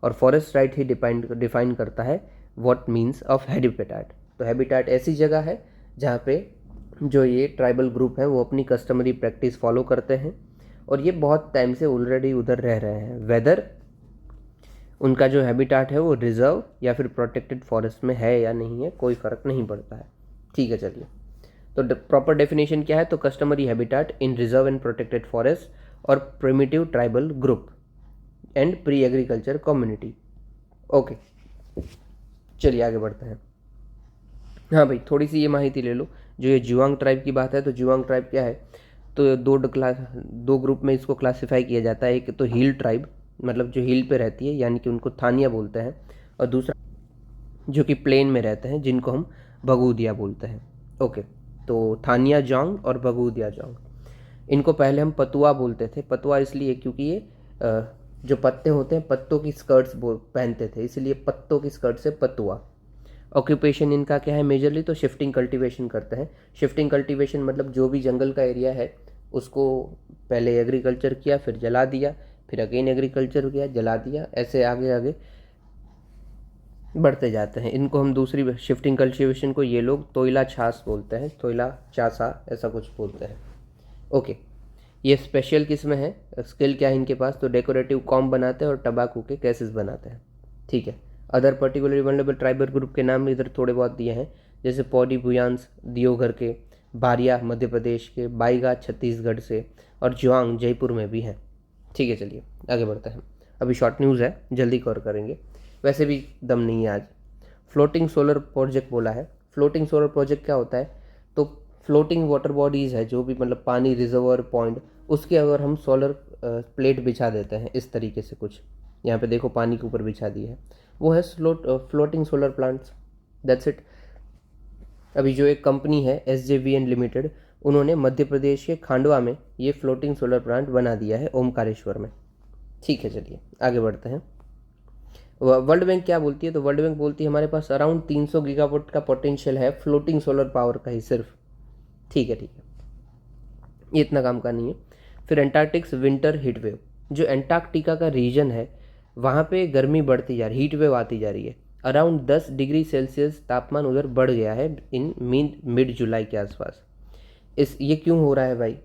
और फॉरेस्ट राइट ही डिफाइन करता है व्हाट मीन्स ऑफ हैबिटेट। तो हैबिटेट ऐसी जगह है जहाँ पे जो ये ट्राइबल ग्रुप है वो अपनी कस्टमरी प्रैक्टिस फॉलो करते हैं और ये बहुत टाइम से ऑलरेडी उधर रह रहे हैं, वेदर उनका जो हैबिटेट है वो रिजर्व या फिर प्रोटेक्टेड फॉरेस्ट में है या नहीं है, कोई फ़र्क नहीं पड़ता है, ठीक है। चलिए, तो प्रॉपर डेफिनेशन क्या है? तो customary habitat in reserve and protected forest और primitive tribal group and pre agriculture community. Okay, चलिए आगे बढ़ते हैं। हाँ भाई, थोड़ी सी ये माहिती ले लो। जो ये जुआंग ट्राइब की बात है, तो जुआंग ट्राइब क्या है? तो दो ग्रुप में इसको क्लासिफाई किया जाता है। एक तो हिल ट्राइब, मतलब जो हिल पे रहती है, यानी कि उनको थानिया बोलते हैं, और दूसरा जो कि प्लेन में रहते हैं, जिनको हम बगूदिया बोलते हैं। ओके, तो थानिया जोंग और बगूदिया जोंग, इनको पहले हम पतुआ बोलते थे। पतुआ इसलिए क्योंकि ये जो पत्ते होते हैं पत्तों की स्कर्ट्स पहनते थे, इसलिए पत्तों की स्कर्ट से पतुआ। ऑक्यूपेशन इनका क्या है मेजरली? तो शिफ्टिंग कल्टीवेशन करते हैं। शिफ्टिंग कल्टीवेशन मतलब जो भी जंगल का एरिया है उसको पहले एग्रीकल्चर किया, फिर जला दिया, फिर अगेन एग्रीकल्चर किया, जला दिया, ऐसे आगे आगे बढ़ते जाते हैं। इनको हम दूसरी शिफ्टिंग कल्टीवेशन को ये लोग तोइला छास बोलते हैं, तोइला चासा ऐसा कुछ बोलते हैं। ओके, ये स्पेशल किस में है? स्किल क्या है इनके पास? तो डेकोरेटिव कॉम बनाते हैं और टबाकू के केसेस बनाते हैं, ठीक है। Other particularly vulnerable tribal group के नाम इधर थोड़े बहुत दिए हैं, जैसे पौडी भुयांस दियोघर के, बारिया मध्य प्रदेश के, बाईगा छत्तीसगढ़ से, और जुआंग जयपुर में भी हैं, ठीक है। चलिए आगे बढ़ते हैं। अभी शॉर्ट न्यूज़ है, जल्दी कवर करेंगे, वैसे भी दम नहीं है आज। फ्लोटिंग सोलर प्रोजेक्ट बोला है। फ्लोटिंग सोलर प्रोजेक्ट क्या होता है? तो फ्लोटिंग वाटर बॉडीज़ है, जो भी मतलब पानी रिजर्वर पॉइंट, उसके अगर हम सोलर प्लेट बिछा देते हैं इस तरीके से, कुछ यहाँ पे देखो पानी के ऊपर बिछा दी है, वो है floating solar plants, that's it. अभी जो एक कंपनी है SJVN लिमिटेड, उन्होंने मध्य प्रदेश के खांडवा में ये फ्लोटिंग सोलर प्लांट बना दिया है, ओमकारेश्वर में, ठीक है। चलिए आगे बढ़ते हैं। वर्ल्ड बैंक क्या बोलती है? तो वर्ल्ड बैंक बोलती है हमारे पास अराउंड 300 गीगावाट का पोटेंशियल है फ्लोटिंग सोलर पावर का ही सिर्फ, ठीक है, ठीक है, ये इतना काम का नहीं है। फिर एंटार्क्टिक्स विंटर हीट वेव, जो एंटार्क्टिका का रीजन है वहाँ पे गर्मी बढ़ती जा रही, हीट वेव आती जा रही है। अराउंड 10 डिग्री सेल्सियस तापमान उधर बढ़ गया है इन मिड जुलाई के आसपास। ये क्यों हो रहा है भाई,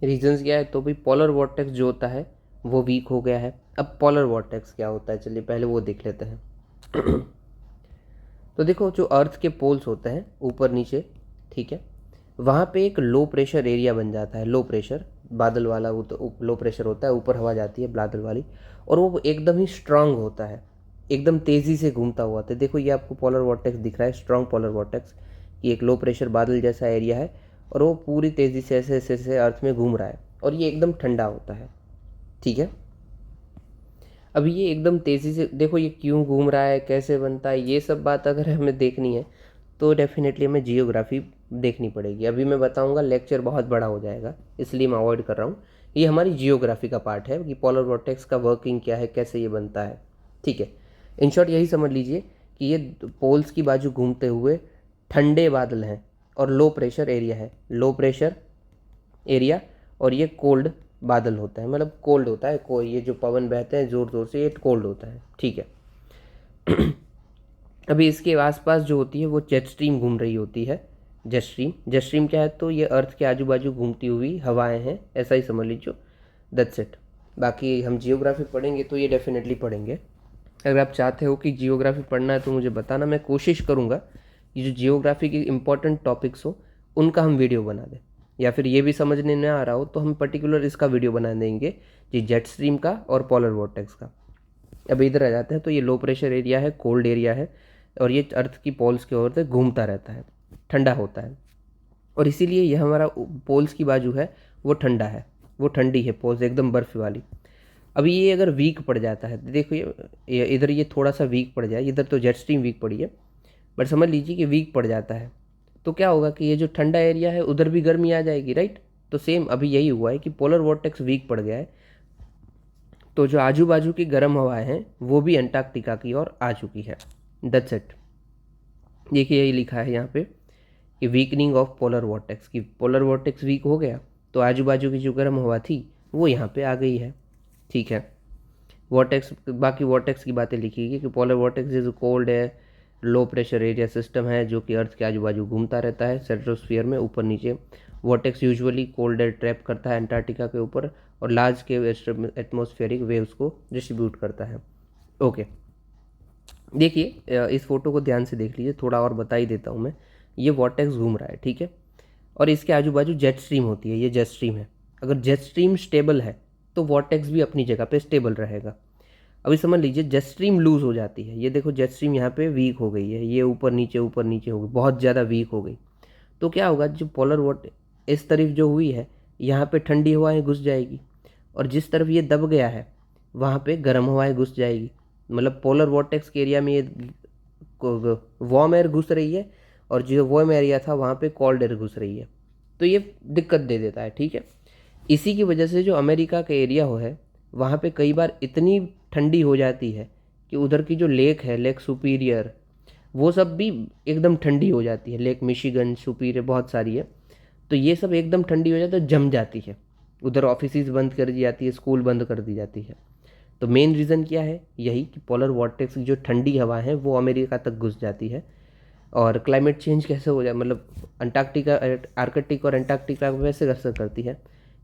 रीजंस क्या है? तो भाई पोलर वॉर्टेक्स जो होता है वो वीक हो गया है। अब पोलर वॉर्टेक्स क्या होता है, चलिए पहले वो देख लेते हैं। तो देखो, जो अर्थ के पोल्स होते हैं ऊपर नीचे, ठीक है, वहाँ पे एक लो प्रेशर एरिया बन जाता है। लो प्रेशर बादल वाला, वो तो लो प्रेशर होता है, ऊपर हवा जाती है बादल वाली, और वो एकदम ही स्ट्रांग होता है, एकदम तेज़ी से घूमता हुआ। तो देखो ये आपको पोलर वॉर्टेक्स दिख रहा है, स्ट्रांग पोलर वॉर्टेक्स, कि एक लो प्रेशर बादल जैसा एरिया है और वो पूरी तेज़ी से ऐसे ऐसे ऐसे अर्थ में घूम रहा है, और ये एकदम ठंडा होता है, ठीक है। अब ये एकदम तेज़ी से देखो ये क्यों घूम रहा है, कैसे बनता है, ये सब बात अगर हमें देखनी है तो डेफिनेटली हमें जियोग्राफी देखनी पड़ेगी। अभी मैं बताऊंगा, लेक्चर बहुत बड़ा हो जाएगा, इसलिए मैं अवॉइड कर रहा हूँ। ये हमारी जियोग्राफी का पार्ट है कि पोलर वॉर्टेक्स का वर्किंग क्या है, कैसे ये बनता है, ठीक है। इन शॉर्ट यही समझ लीजिए कि ये पोल्स की बाजू घूमते हुए ठंडे बादल हैं और लो प्रेशर एरिया है, लो प्रेशर एरिया, और ये कोल्ड बादल होता है, मतलब कोल्ड होता है, कोई ये जो पवन बहते हैं ज़ोर ज़ोर से, ये कोल्ड होता है, ठीक है। अभी इसके आसपास जो होती है वो जेट स्ट्रीम घूम रही होती है। जेट स्ट्रीम क्या है? तो ये अर्थ के आजू बाजू घूमती हुई हवाएं हैं, ऐसा ही समझ लीजिए, दैट्स इट। बाकी हम जियोग्राफी पढ़ेंगे तो ये डेफिनेटली पढ़ेंगे। अगर आप चाहते हो कि जियोग्राफी पढ़ना है तो मुझे बताना, मैं कोशिश करूँगा कि जो जियोग्राफी के इंपॉर्टेंट टॉपिक्स हो उनका हम वीडियो बना दें, या फिर ये भी समझने न आ रहा हो तो हम पर्टिकुलर इसका वीडियो बना देंगे जी, जेट स्ट्रीम का और पोलर वॉर्टेक्स का। अब इधर आ जाते हैं, तो ये लो प्रेशर एरिया है, कोल्ड एरिया है, और ये अर्थ की पोल्स के ओर से घूमता रहता है, ठंडा होता है, और इसीलिए यह हमारा पोल्स की बाजू है वो ठंडा है, वो ठंडी है पोल्स एकदम बर्फ़ वाली। अभी ये अगर वीक पड़ जाता है, देखो ये इधर ये थोड़ा सा वीक पड़ जाए, इधर तो जेट स्ट्रीम वीक पड़ी है, बट समझ लीजिए कि वीक पड़ जाता है, तो क्या होगा कि ये जो ठंडा एरिया है उधर भी गर्मी आ जाएगी, राइट। तो सेम अभी यही हुआ है कि पोलर वॉर्टेक्स वीक पड़ गया है, तो जो आजू बाजू की गर्म हवाएं हैं वो भी अंटार्कटिका की ओर आ चुकी है, दैट्स इट। देखिए यही लिखा है यहाँ पे कि वीकनिंग ऑफ पोलर वॉर्टेक्स, कि पोलर वॉर्टेक्स वीक हो गया तो आजू बाजू की जो गर्म हवा थी वो यहाँ पे आ गई है, ठीक है। वॉर्टेक्स, बाकी वॉर्टेक्स की बातें लिखी गई कि पोलर वॉर्टेक्स जो कोल्ड है, लो प्रेशर एरिया सिस्टम है जो कि अर्थ के आजू बाजू घूमता रहता है स्ट्रेटोस्फीयर में ऊपर नीचे। Vortex usually cold air trap करता है अंटार्कटिका के ऊपर और लार्ज के एटमॉस्फेरिक वेव्स को डिस्ट्रीब्यूट करता है। ओके, देखिए इस फोटो को ध्यान से देख लीजिए, थोड़ा और बता ही देता हूँ मैं। ये वॉर्टेक्स घूम रहा है, ठीक है, और इसके आजू बाजू जेट स्ट्रीम होती है, ये जेट स्ट्रीम है। अगर जेट स्ट्रीम स्टेबल है तो वॉर्टेक्स भी अपनी जगह पे स्टेबल रहेगा। अभी समझ लीजिए जेट स्ट्रीम लूज हो जाती है, ये देखो जेट स्ट्रीम यहाँ पे वीक हो गई है, ये ऊपर नीचे हो गई, बहुत ज़्यादा वीक हो गई, तो क्या होगा, जो पोलर वॉट इस तरफ जो हुई है यहाँ पे ठंडी हवाएं घुस जाएगी, और जिस तरफ ये दब गया है वहाँ पे गर्म हवाएं घुस जाएगी। मतलब पोलर वॉर्टेक्स के एरिया में ये वार्म एयर घुस रही है, और जो वार्म एरिया था वहाँ पे कोल्ड एयर घुस रही है, तो ये दिक्कत दे देता है, ठीक है। इसी की वजह से जो अमेरिका का एरिया हो है वहाँ पे कई बार इतनी ठंडी हो जाती है कि उधर की जो लेक है, लेक सुपीरियर, वो सब भी एकदम ठंडी हो जाती है। लेक मिशिगन, सुपीरियर बहुत सारी है, तो ये सब एकदम ठंडी हो जाती है, जम जाती है, उधर ऑफिसेज बंद कर दी जाती है, स्कूल बंद कर दी जाती है। तो मेन रीज़न क्या है, यही कि पोलर वॉर्टेक्स की जो ठंडी हवा है वो अमेरिका तक घुस जाती है। और क्लाइमेट चेंज कैसे हो जाए, मतलब अंटार्कटिका, आर्कटिक और अंटार्कटिका को वैसे असर करती है,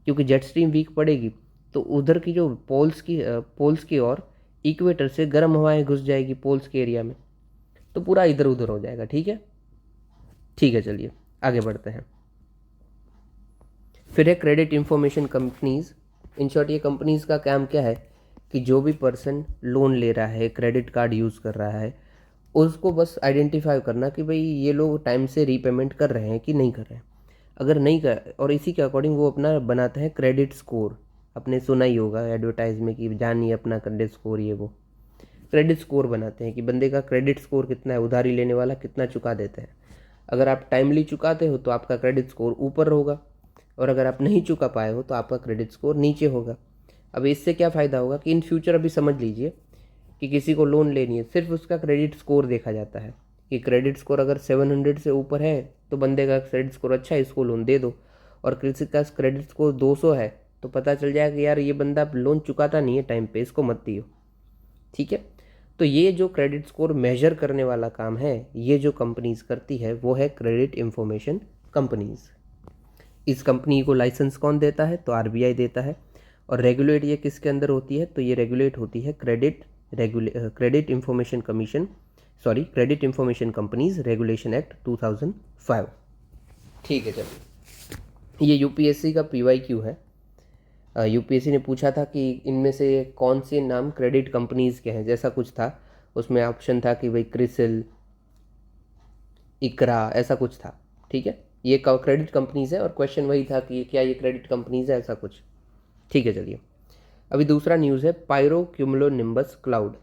क्योंकि जेट स्ट्रीम वीक पड़ेगी तो उधर की जो पोल्स की ओर इक्वेटर से गर्म हवाएं घुस जाएगी पोल्स के एरिया में, तो पूरा इधर उधर हो जाएगा, ठीक है। ठीक है, चलिए आगे बढ़ते हैं। फिर है credit information companies. In short ये कंपनीज का काम क्या है कि जो भी पर्सन लोन ले रहा है, क्रेडिट कार्ड यूज़ कर रहा है, उसको बस आइडेंटिफाई करना कि भाई ये लोग टाइम से रीपेमेंट कर रहे हैं कि नहीं कर रहे हैं। अगर नहीं कर, और इसी के अकॉर्डिंग वो अपना बनाते हैं क्रेडिट स्कोर। आपने सुना ही होगा एडवर्टाइज में कि जानिए अपना क्रेडिट स्कोर, ये वो क्रेडिट स्कोर बनाते हैं कि बंदे का क्रेडिट स्कोर कितना है, उधारी लेने वाला कितना चुका देते हैं। अगर आप टाइमली चुकाते हो तो आपका क्रेडिट स्कोर ऊपर होगा, और अगर आप नहीं चुका पाए हो तो आपका क्रेडिट स्कोर नीचे होगा। अब इससे क्या फ़ायदा होगा कि इन फ्यूचर अभी समझ लीजिए कि किसी को लोन लेनी है, सिर्फ उसका क्रेडिट स्कोर देखा जाता है कि क्रेडिट स्कोर अगर 700 से ऊपर है तो बंदे का क्रेडिट स्कोर अच्छा है, इसको लोन दे दो, और किसी का क्रेडिट स्कोर 200 है तो पता चल जाएगा कि यार ये बंदा लोन चुकाता नहीं है टाइम पे, इसको मत दियो। ठीक है, तो ये जो क्रेडिट स्कोर मेजर करने वाला काम है, ये जो कंपनीज करती है वो है क्रेडिट इंफॉर्मेशन कंपनीज। इस कंपनी को लाइसेंस कौन देता है? तो आरबीआई देता है। और रेगुलेट ये किसके अंदर होती है? तो ये रेगुलेट होती है credit information commission, sorry credit information companies regulation act 2005। ठीक है, चलिए, ये यूपीएससी का पीवाईक्यू है। यूपीएससी ने पूछा था कि इनमें से कौन से नाम क्रेडिट कंपनीज के हैं, जैसा कुछ था। उसमें ऑप्शन था कि भाई क्रिसिल, इकरा, ऐसा कुछ था। ठीक है, ये क्रेडिट कंपनीज है और क्वेश्चन वही था कि क्या ये क्रेडिट कंपनीज है, ऐसा कुछ। ठीक है, चलिए, अभी दूसरा न्यूज़ है पायरो क्यूमुलोनिम्बस क्लाउड।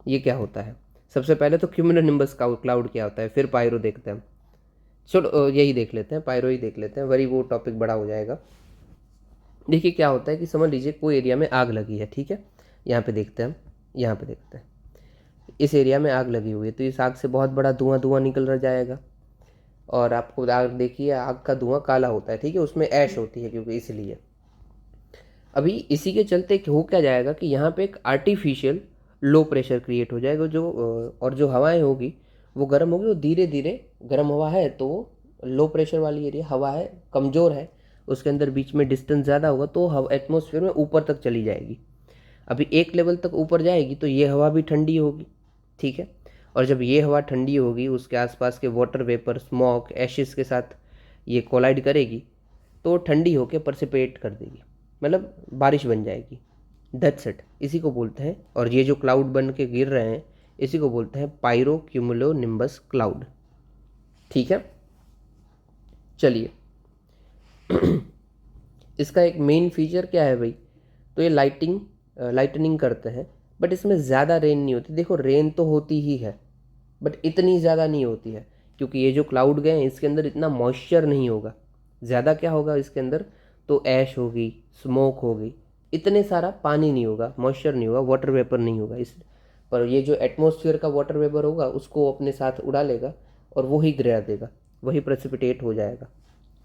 ये क्या होता है? सबसे पहले तो क्यूमुलोनिम्बस क्लाउड क्या होता है, फिर पायरो देखते हैं। चलो यही देख लेते हैं, पायरो ही देख लेते हैं, वरी वो टॉपिक बड़ा हो जाएगा। देखिए क्या होता है कि समझ लीजिए कोई एरिया में आग लगी है। ठीक है, यहाँ पे देखते हैं, यहाँ पे देखते हैं, इस एरिया में आग लगी हुई है, तो इस आग से बहुत बड़ा धुआं निकल रहा जाएगा। और आपको आग, देखिए आग का धुआं काला होता है, ठीक है, उसमें ऐश होती है, क्योंकि इसलिए अभी इसी के चलते हो क्या जाएगा कि यहाँ पे एक आर्टिफिशियल लो प्रेशर क्रिएट हो जाएगा, जो और जो हवाएं होगी वो गर्म होगी, वो धीरे धीरे, गर्म हवा है तो लो प्रेशर वाली एरिया, हवा है कमज़ोर है, उसके अंदर बीच में डिस्टेंस ज़्यादा होगा, तो हवा एटमॉस्फेयर में ऊपर तक चली जाएगी। अभी एक लेवल तक ऊपर जाएगी तो ये हवा भी ठंडी होगी। ठीक है, और जब ये हवा ठंडी होगी, उसके आसपास के वाटर वेपर, स्मॉक, एशिस के साथ ये कोलाइड करेगी, तो ठंडी होकर परसिपेट कर देगी, मतलब बारिश बन जाएगी। दैट्स इट, इसी को बोलते हैं। और ये जो क्लाउड बन के गिर रहे हैं, इसी को बोलते हैं पायरो क्यूमुलोनिम्बस क्लाउड। ठीक है, चलिए इसका एक मेन फीचर क्या है भाई? तो ये लाइटनिंग करते हैं, बट इसमें ज़्यादा रेन नहीं होती। देखो रेन तो होती ही है, बट इतनी ज़्यादा नहीं होती है, क्योंकि ये जो क्लाउड गए हैं इसके अंदर इतना मॉइस्चर नहीं होगा। ज़्यादा क्या होगा इसके अंदर? तो ऐश होगी, स्मोक होगी, इतने सारा पानी नहीं होगा, मॉइस्चर नहीं होगा, वाटर वेपर नहीं होगा। इस पर ये जो एटमॉस्फेयर का वाटर वेपर होगा उसको अपने साथ उड़ा लेगा और वही गिरा देगा, वही प्रेसिपिटेट हो जाएगा।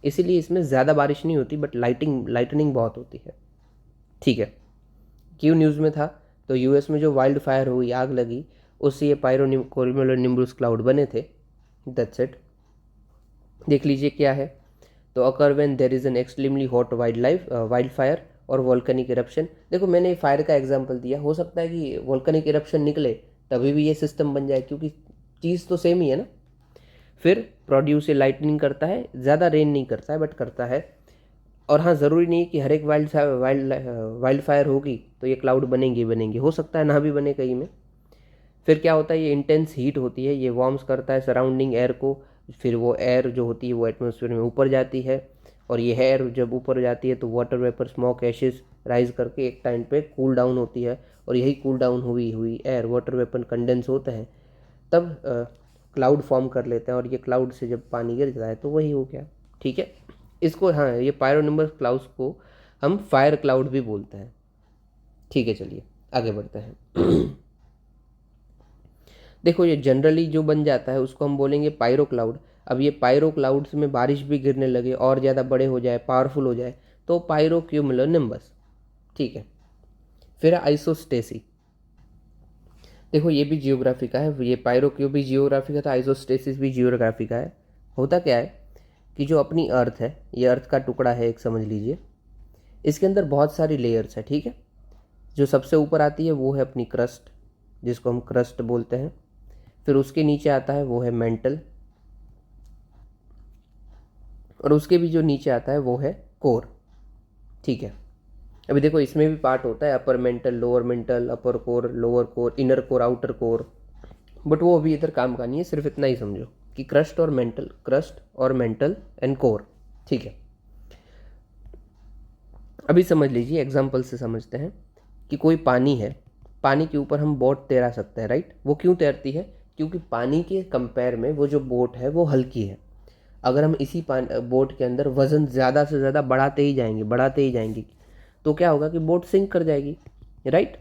इसीलिए इसमें ज़्यादा बारिश नहीं होती, बट लाइटनिंग बहुत होती है। ठीक है, क्यों न्यूज़ में था? तो यूएस में जो वाइल्ड फायर हुई, आग लगी, उससे ये पायरो क्यूमुलोनिम्बस क्लाउड बने थे। That's it. देख लीजिए क्या है, तो occur when there is an extremely hot wildfire और वोल्केनिक इरप्शन। देखो मैंने फायर का एग्जांपल दिया, हो सकता है कि वोल्केनिक इरप्शन निकले तभी भी ये सिस्टम बन जाए, क्योंकि चीज़ तो सेम ही है ना। फिर प्रोड्यूस ये लाइटनिंग करता है, ज़्यादा रेन नहीं करता है बट करता है। और हाँ, ज़रूरी नहीं कि हर एक वाइल्ड फायर होगी तो ये क्लाउड बनेंगे, हो सकता है ना भी बने कहीं में। फिर क्या होता है, ये इंटेंस हीट होती है, ये वार्म्स करता है सराउंडिंग एयर को, फिर वो एयर जो होती है वो एटमॉस्फेयर में ऊपर जाती है, और ये एयर जब ऊपर जाती है तो water vapour, smoke, ashes rise करके एक टाइम पे कूल डाउन होती है, और यही कूल डाउन हुई एयर, वाटर वेपर कंडेंस होते हैं, तब क्लाउड फॉर्म कर लेते हैं, और ये क्लाउड से जब पानी गिर जाता है तो वही हो गया। ठीक है, इसको, हाँ, ये पायरोनिम्बस क्लाउड्स को हम फायर क्लाउड भी बोलते हैं। ठीक है, चलिए आगे बढ़ते हैं। देखो ये जनरली जो बन जाता है उसको हम बोलेंगे पायरो क्लाउड। अब ये पायरो क्लाउड्स में बारिश भी गिरने लगे और ज़्यादा बड़े हो जाए, पावरफुल हो जाए, तो पायरो क्यूमुलोनिम्बस। ठीक है, फिर आइसोस्टेसी। देखो ये भी जियोग्राफी का है, ये पायरो भी जियोग्राफी का था, आइसोस्टेसिस भी जियोग्राफी का है। होता क्या है कि जो अपनी अर्थ है, ये अर्थ का टुकड़ा है एक, समझ लीजिए, इसके अंदर बहुत सारी लेयर्स है। ठीक है, जो सबसे ऊपर आती है वो है अपनी क्रस्ट, जिसको हम क्रस्ट बोलते हैं। फिर उसके नीचे आता है वो है मेंटल, और उसके भी जो नीचे आता है वो है कोर। ठीक है, अभी देखो इसमें भी पार्ट होता है, upper mantle, lower mental, upper core, lower core, inner core, outer core, but वो अभी इधर काम का नहीं है। सिर्फ इतना ही समझो कि क्रस्ट और मेंटल एंड कोर। ठीक है, अभी समझ लीजिए, एग्जाम्पल से समझते हैं कि कोई पानी है, पानी के ऊपर हम बोट तैरा सकते हैं, राइट। वो क्यों तैरती है? क्योंकि पानी के कंपेयर में वो जो बोट है वो हल्की है। अगर हम इसी बोट के अंदर वज़न ज़्यादा से ज़्यादा बढ़ाते ही जाएंगे तो क्या होगा कि बोट सिंक कर जाएगी, राइट।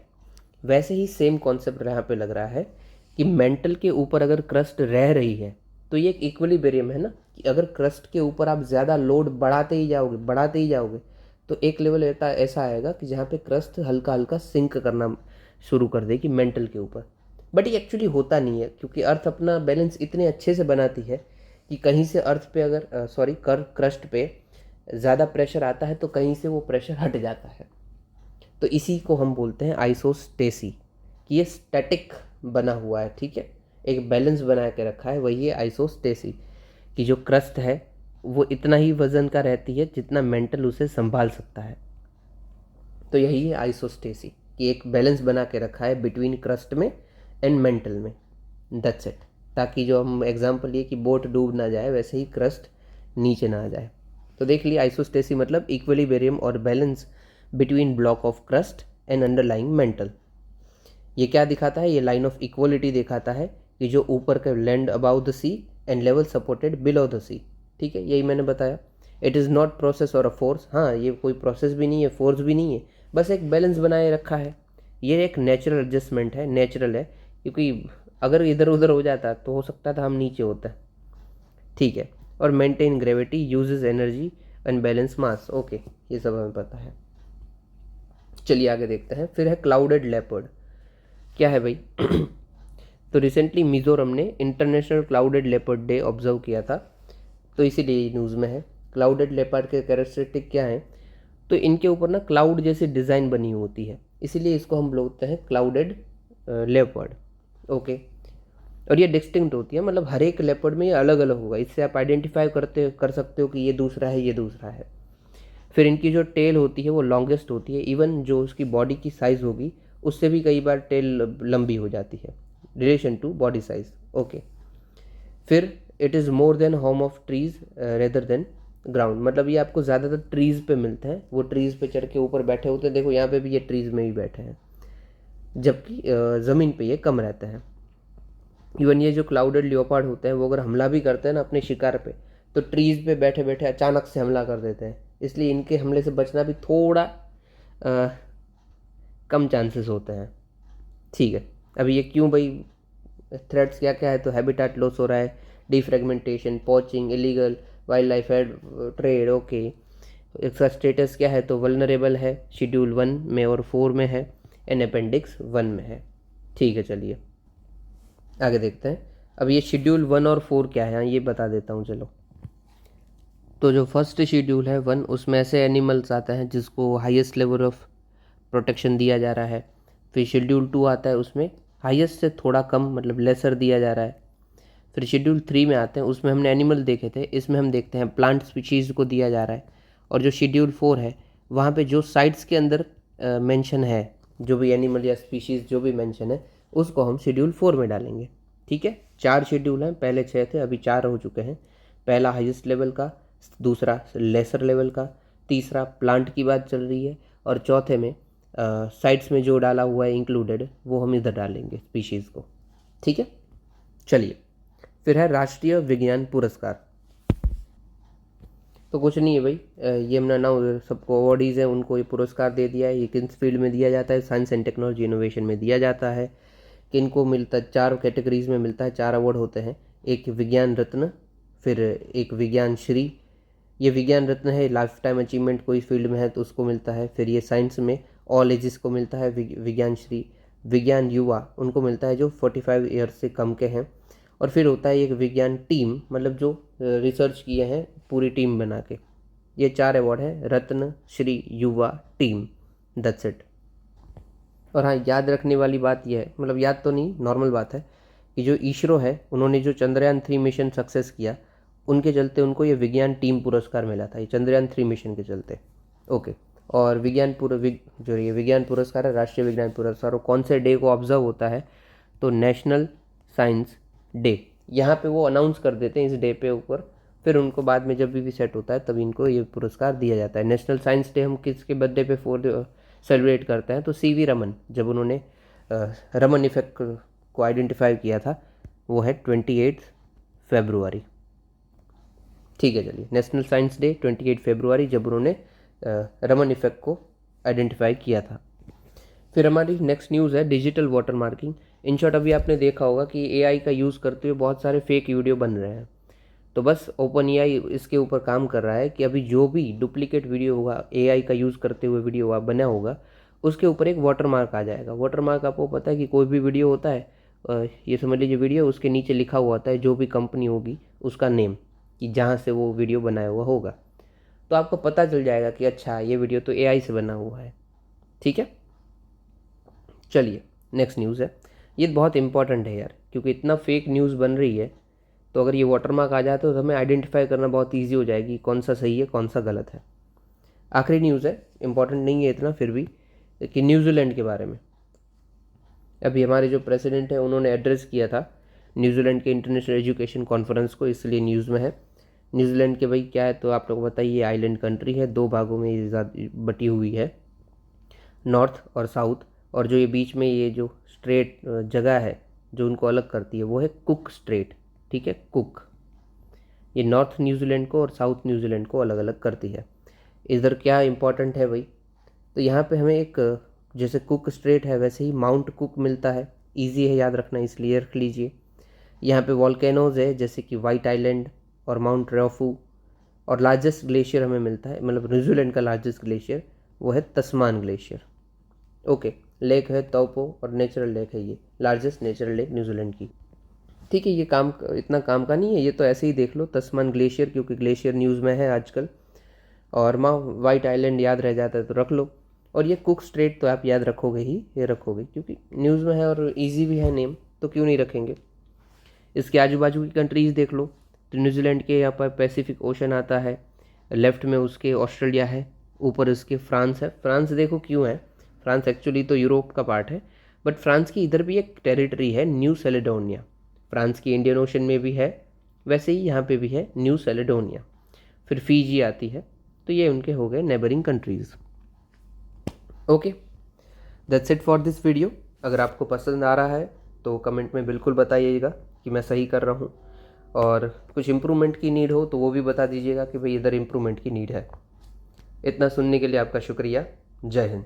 वैसे ही सेम कॉन्सेप्ट यहाँ पे लग रहा है कि मेंटल के ऊपर अगर क्रस्ट रह रही है तो ये एक इक्विलिब्रियम है ना, कि अगर क्रस्ट के ऊपर आप ज़्यादा लोड बढ़ाते ही जाओगे तो एक लेवल ऐसा आएगा कि जहाँ पे क्रस्ट हल्का हल्का सिंक करना शुरू कर देगी मेंटल के ऊपर। बट ये एक्चुअली होता नहीं है, क्योंकि अर्थ अपना बैलेंस इतने अच्छे से बनाती है कि कहीं से अर्थ पे अगर क्रस्ट पे ज़्यादा प्रेशर आता है तो कहीं से वो प्रेशर हट जाता है। तो इसी को हम बोलते हैं आइसोस्टेसी, कि ये स्टैटिक बना हुआ है, ठीक है, एक बैलेंस बना के रखा है, वही है आइसोस्टेसी, कि जो क्रस्ट है वो इतना ही वजन का रहती है जितना मेंटल उसे संभाल सकता है। तो यही है आइसोस्टेसी, कि एक बैलेंस बना के रखा है बिटवीन क्रस्ट में एंड मेंटल में, दैट्स इट। ताकि जो हम एग्जांपल ये कि बोट डूब ना जाए, वैसे ही क्रस्ट नीचे ना आ जाए। तो देख लिए आइसोस्टेसी मतलब इक्विलिब्रियम और balance between block of crust and underlying mental. ये क्या दिखाता है, ये लाइन ऑफ इक्वलिटी दिखाता है कि जो ऊपर का land above the sea and level supported below the sea, ठीक है, यही मैंने बताया। इट इज़ नॉट प्रोसेस और अ फोर्स, हाँ ये कोई प्रोसेस भी नहीं है, फोर्स भी नहीं है, बस एक बैलेंस बनाए रखा है। ये एक नेचुरल एडजस्टमेंट है, नेचुरल है, क्योंकि अगर इधर उधर हो जाता तो हो सकता था हम नीचे होता, ठीक है। और maintain gravity, uses energy and balance mass, okay, ये सब हमें पता है। चलिए आगे देखते हैं। फिर है क्लाउडेड लेपर्ड, क्या है भाई तो रिसेंटली मिजोरम ने international clouded leopard day observe किया था, तो इसीलिए न्यूज़ में है। क्लाउडेड लेपर्ड के कैरेक्टरिस्टिक क्या है, तो इनके ऊपर ना क्लाउड जैसी डिज़ाइन बनी होती है, इसीलिए इसको हम बोलते हैं क्लाउडेड लेपर्ड, ओके। और ये डिस्टिंक्ट होती है, मतलब हर एक लेपर्ड में ये अलग अलग होगा, इससे आप आइडेंटिफाई कर सकते हो कि ये दूसरा है, ये दूसरा है। फिर इनकी जो टेल होती है वो लॉन्गेस्ट होती है, इवन जो उसकी बॉडी की साइज़ होगी उससे भी कई बार टेल लंबी हो जाती है, relation to body size, okay. फिर it is more than home of trees rather than ground, मतलब ये आपको ज़्यादातर ट्रीज़ पे मिलते हैं, वो ट्रीज़ पे चढ़ के ऊपर बैठे होते हैं, देखो यहाँ पे भी ये ट्रीज़ में ही बैठे हैं, जबकि ज़मीन पे ये कम रहते हैं। इवन ये जो क्लाउडेड लियोपार्ड होते हैं वो अगर हमला भी करते हैं ना अपने शिकार पे, तो ट्रीज़ पे बैठे बैठे अचानक से हमला कर देते हैं, इसलिए इनके हमले से बचना भी थोड़ा कम चांसेस होते हैं, ठीक है। अभी ये क्यों भाई, थ्रेट्स क्या क्या है, तो हैबिटाट लॉस हो रहा है, defragmentation, poaching, illegal wild life trade, okay. इसका स्टेटस क्या है, तो वल्नरेबल है, शेड्यूल 1 में और 4 में है, एंड अपेंडिक्स 1 में है, ठीक है। चलिए आगे देखते हैं। अब ये शेड्यूल 1 और 4 क्या है, ये बता देता हूँ चलो। तो जो फर्स्ट शेड्यूल है 1, उसमें ऐसे एनिमल्स आते हैं जिसको हाईएस्ट लेवल ऑफ प्रोटेक्शन दिया जा रहा है। फिर शेड्यूल 2 आता है, उसमें हाईएस्ट से थोड़ा कम, मतलब लेसर दिया जा रहा है। फिर शेड्यूल 3 में आते हैं, उसमें हमने एनिमल देखे थे, इसमें हम देखते हैं प्लांट स्पीशीज़ को दिया जा रहा है। और जो शेड्यूल 4 है वहाँ पे जो साइट्स के अंदर मेंशन है, जो भी एनिमल या स्पीशीज़ जो भी मेंशन है उसको हम शेड्यूल 4 में डालेंगे, ठीक है। 4 शेड्यूल हैं, पहले 6 थे, अभी 4 हो चुके हैं। पहला हाईएस्ट लेवल का, दूसरा लेसर लेवल का, तीसरा प्लांट की बात चल रही है, और चौथे में साइट्स में जो डाला हुआ है इंक्लूडेड, वो हम इधर डालेंगे स्पीशीज़ को, ठीक है। चलिए फिर है राष्ट्रीय विज्ञान पुरस्कार। तो कुछ नहीं है भाई, ये हमने ना सबको अवॉर्डीज़ हैं उनको ये पुरस्कार दे दिया है। ये किस फील्ड में दिया जाता है, साइंस एंड टेक्नोलॉजी इनोवेशन में दिया जाता है। किनको मिलता है, 4 कैटेगरीज में मिलता है, 4 अवार्ड होते हैं। एक विज्ञान रत्न, फिर एक विज्ञान श्री, ये विज्ञान रत्न है, लाइफ टाइम अचीवमेंट कोई फील्ड में है तो उसको मिलता है। फिर ये साइंस में ऑल एजेस को मिलता है विज्ञान श्री। विज्ञान युवा उनको मिलता है जो 45 ईयर्स से कम के हैं। और फिर होता है एक विज्ञान टीम, मतलब जो रिसर्च किए हैं पूरी टीम बना के। ये 4 अवार्ड है, रत्न, श्री, युवा, टीम, दैट्स इट। और हाँ, याद रखने वाली बात यह है, मतलब याद तो नहीं, नॉर्मल बात है, कि जो इसरो है उन्होंने जो चंद्रयान 3 मिशन सक्सेस किया, उनके चलते उनको ये विज्ञान टीम पुरस्कार मिला था, ये चंद्रयान 3 मिशन के चलते, ओके। और जो ये विज्ञान पुरस्कार है, राष्ट्रीय विज्ञान पुरस्कार, वो कौन से डे को ऑब्जर्व होता है, तो नेशनल साइंस डे, यहाँ पे वो अनाउंस कर देते हैं इस डे पे ऊपर, फिर उनको बाद में जब भी सेट होता है तभी इनको ये पुरस्कार दिया जाता है। नेशनल साइंस डे हम किसके बर्थडे पे सेलिब्रेट करते हैं, तो सीवी रमन, जब उन्होंने रमन इफेक्ट को आइडेंटिफाई किया था, वो है 28 फरवरी, ठीक है। चलिए, नेशनल साइंस डे 28 फरवरी, जब उन्होंने रमन इफेक्ट को आइडेंटिफाई किया था। फिर हमारी नेक्स्ट न्यूज़ है digital water marking. In short, अभी आपने देखा होगा कि एआई का यूज़ करते हुए बहुत सारे फेक वीडियो बन रहे हैं, तो बस ओपन एआई इसके ऊपर काम कर रहा है कि अभी जो भी डुप्लीकेट वीडियो होगा, एआई का यूज़ करते हुए वीडियो बना होगा, उसके ऊपर एक वाटरमार्क आ जाएगा। वाटरमार्क आपको पता है कि कोई भी वीडियो होता है, ये समझ लीजिए वीडियो, उसके नीचे लिखा हुआ होता है जो भी कंपनी होगी उसका नेम, कि जहाँ से वो वीडियो बनाया हुआ होगा, तो आपको पता चल जाएगा कि अच्छा ये वीडियो तो एआई से बना हुआ है। ठीक है, चलिए नेक्स्ट न्यूज़ है। ये बहुत इंपॉर्टेंट है यार, क्योंकि इतना फेक न्यूज़ बन रही है, तो अगर ये वाटरमार्क आ जाए तो हमें आइडेंटिफाई करना बहुत ईजी हो जाएगी कौन सा सही है कौन सा गलत है। आखिरी न्यूज़ है, इंपॉर्टेंट नहीं है इतना फिर भी, कि न्यूजीलैंड के बारे में। अभी हमारे जो प्रेसिडेंट हैं उन्होंने एड्रेस किया था न्यूजीलैंड के इंटरनेशनल एजुकेशन कॉन्फ्रेंस को, इसलिए न्यूज़ में है। न्यूजीलैंड के भाई क्या है, तो आप लोगों को बताइए, ये आइलैंड कंट्री है, 2 भागों में ये बटी हुई है, नॉर्थ और साउथ। और जो ये बीच में ये जो स्ट्रेट जगह है जो उनको अलग करती है वो है कुक स्ट्रेट। ठीक है, कुक, ये नॉर्थ न्यूजीलैंड को और साउथ न्यूजीलैंड को अलग अलग करती है। इधर क्या इंपॉर्टेंट है भाई, तो यहाँ पे हमें एक, जैसे कुक स्ट्रेट है वैसे ही माउंट कुक मिलता है, इजी है याद रखना इसलिए रख लीजिए। यहाँ पे वॉल्केनोज है जैसे कि वाइट आइलैंड और माउंट रॉफू, और लार्जेस्ट ग्लेशियर हमें मिलता है, मतलब न्यूजीलैंड का लार्जेस्ट ग्लेशियर वो है तस्मान ग्लेशियर। ओके, लेक है तौपो और नेचुरल लेक है, ये लार्जेस्ट नेचुरल लेक न्यूजीलैंड की। ठीक है, ये काम इतना काम का नहीं है, ये तो ऐसे ही देख लो तस्मान ग्लेशियर, क्योंकि ग्लेशियर न्यूज़ में है आजकल, और वाइट आइलैंड याद रह जाता है तो रख लो। और ये कुक स्ट्रेट तो आप याद रखोगे ही, ये रखोगे क्योंकि न्यूज़ में है और इजी भी है नेम, तो क्यों नहीं रखेंगे। इसके आजू बाजू की कंट्रीज़ देख लो, तो न्यूजीलैंड के यहाँ पर पैसिफिक ओशन आता है, लेफ्ट में उसके ऑस्ट्रेलिया है, ऊपर इसके फ्रांस है। फ्रांस देखो क्यों है, फ्रांस एक्चुअली तो यूरोप का पार्ट है, बट फ्रांस की इधर भी एक टेरिटरी है न्यू सेलेडोनिया, फ्रांस की इंडियन ओशन में भी है, वैसे ही यहाँ पे भी है न्यू सेलेडोनिया। फिर फीजी आती है, तो ये उनके हो गए neighbouring countries. Okay, that's it for this video. अगर आपको पसंद आ रहा है तो कमेंट में बिल्कुल बताइएगा कि मैं सही कर रहा हूँ, और कुछ इम्प्रूवमेंट की नीड हो तो वो भी बता दीजिएगा कि भाई इधर इम्प्रूवमेंट की नीड है। इतना सुनने के लिए आपका शुक्रिया। जय हिंद।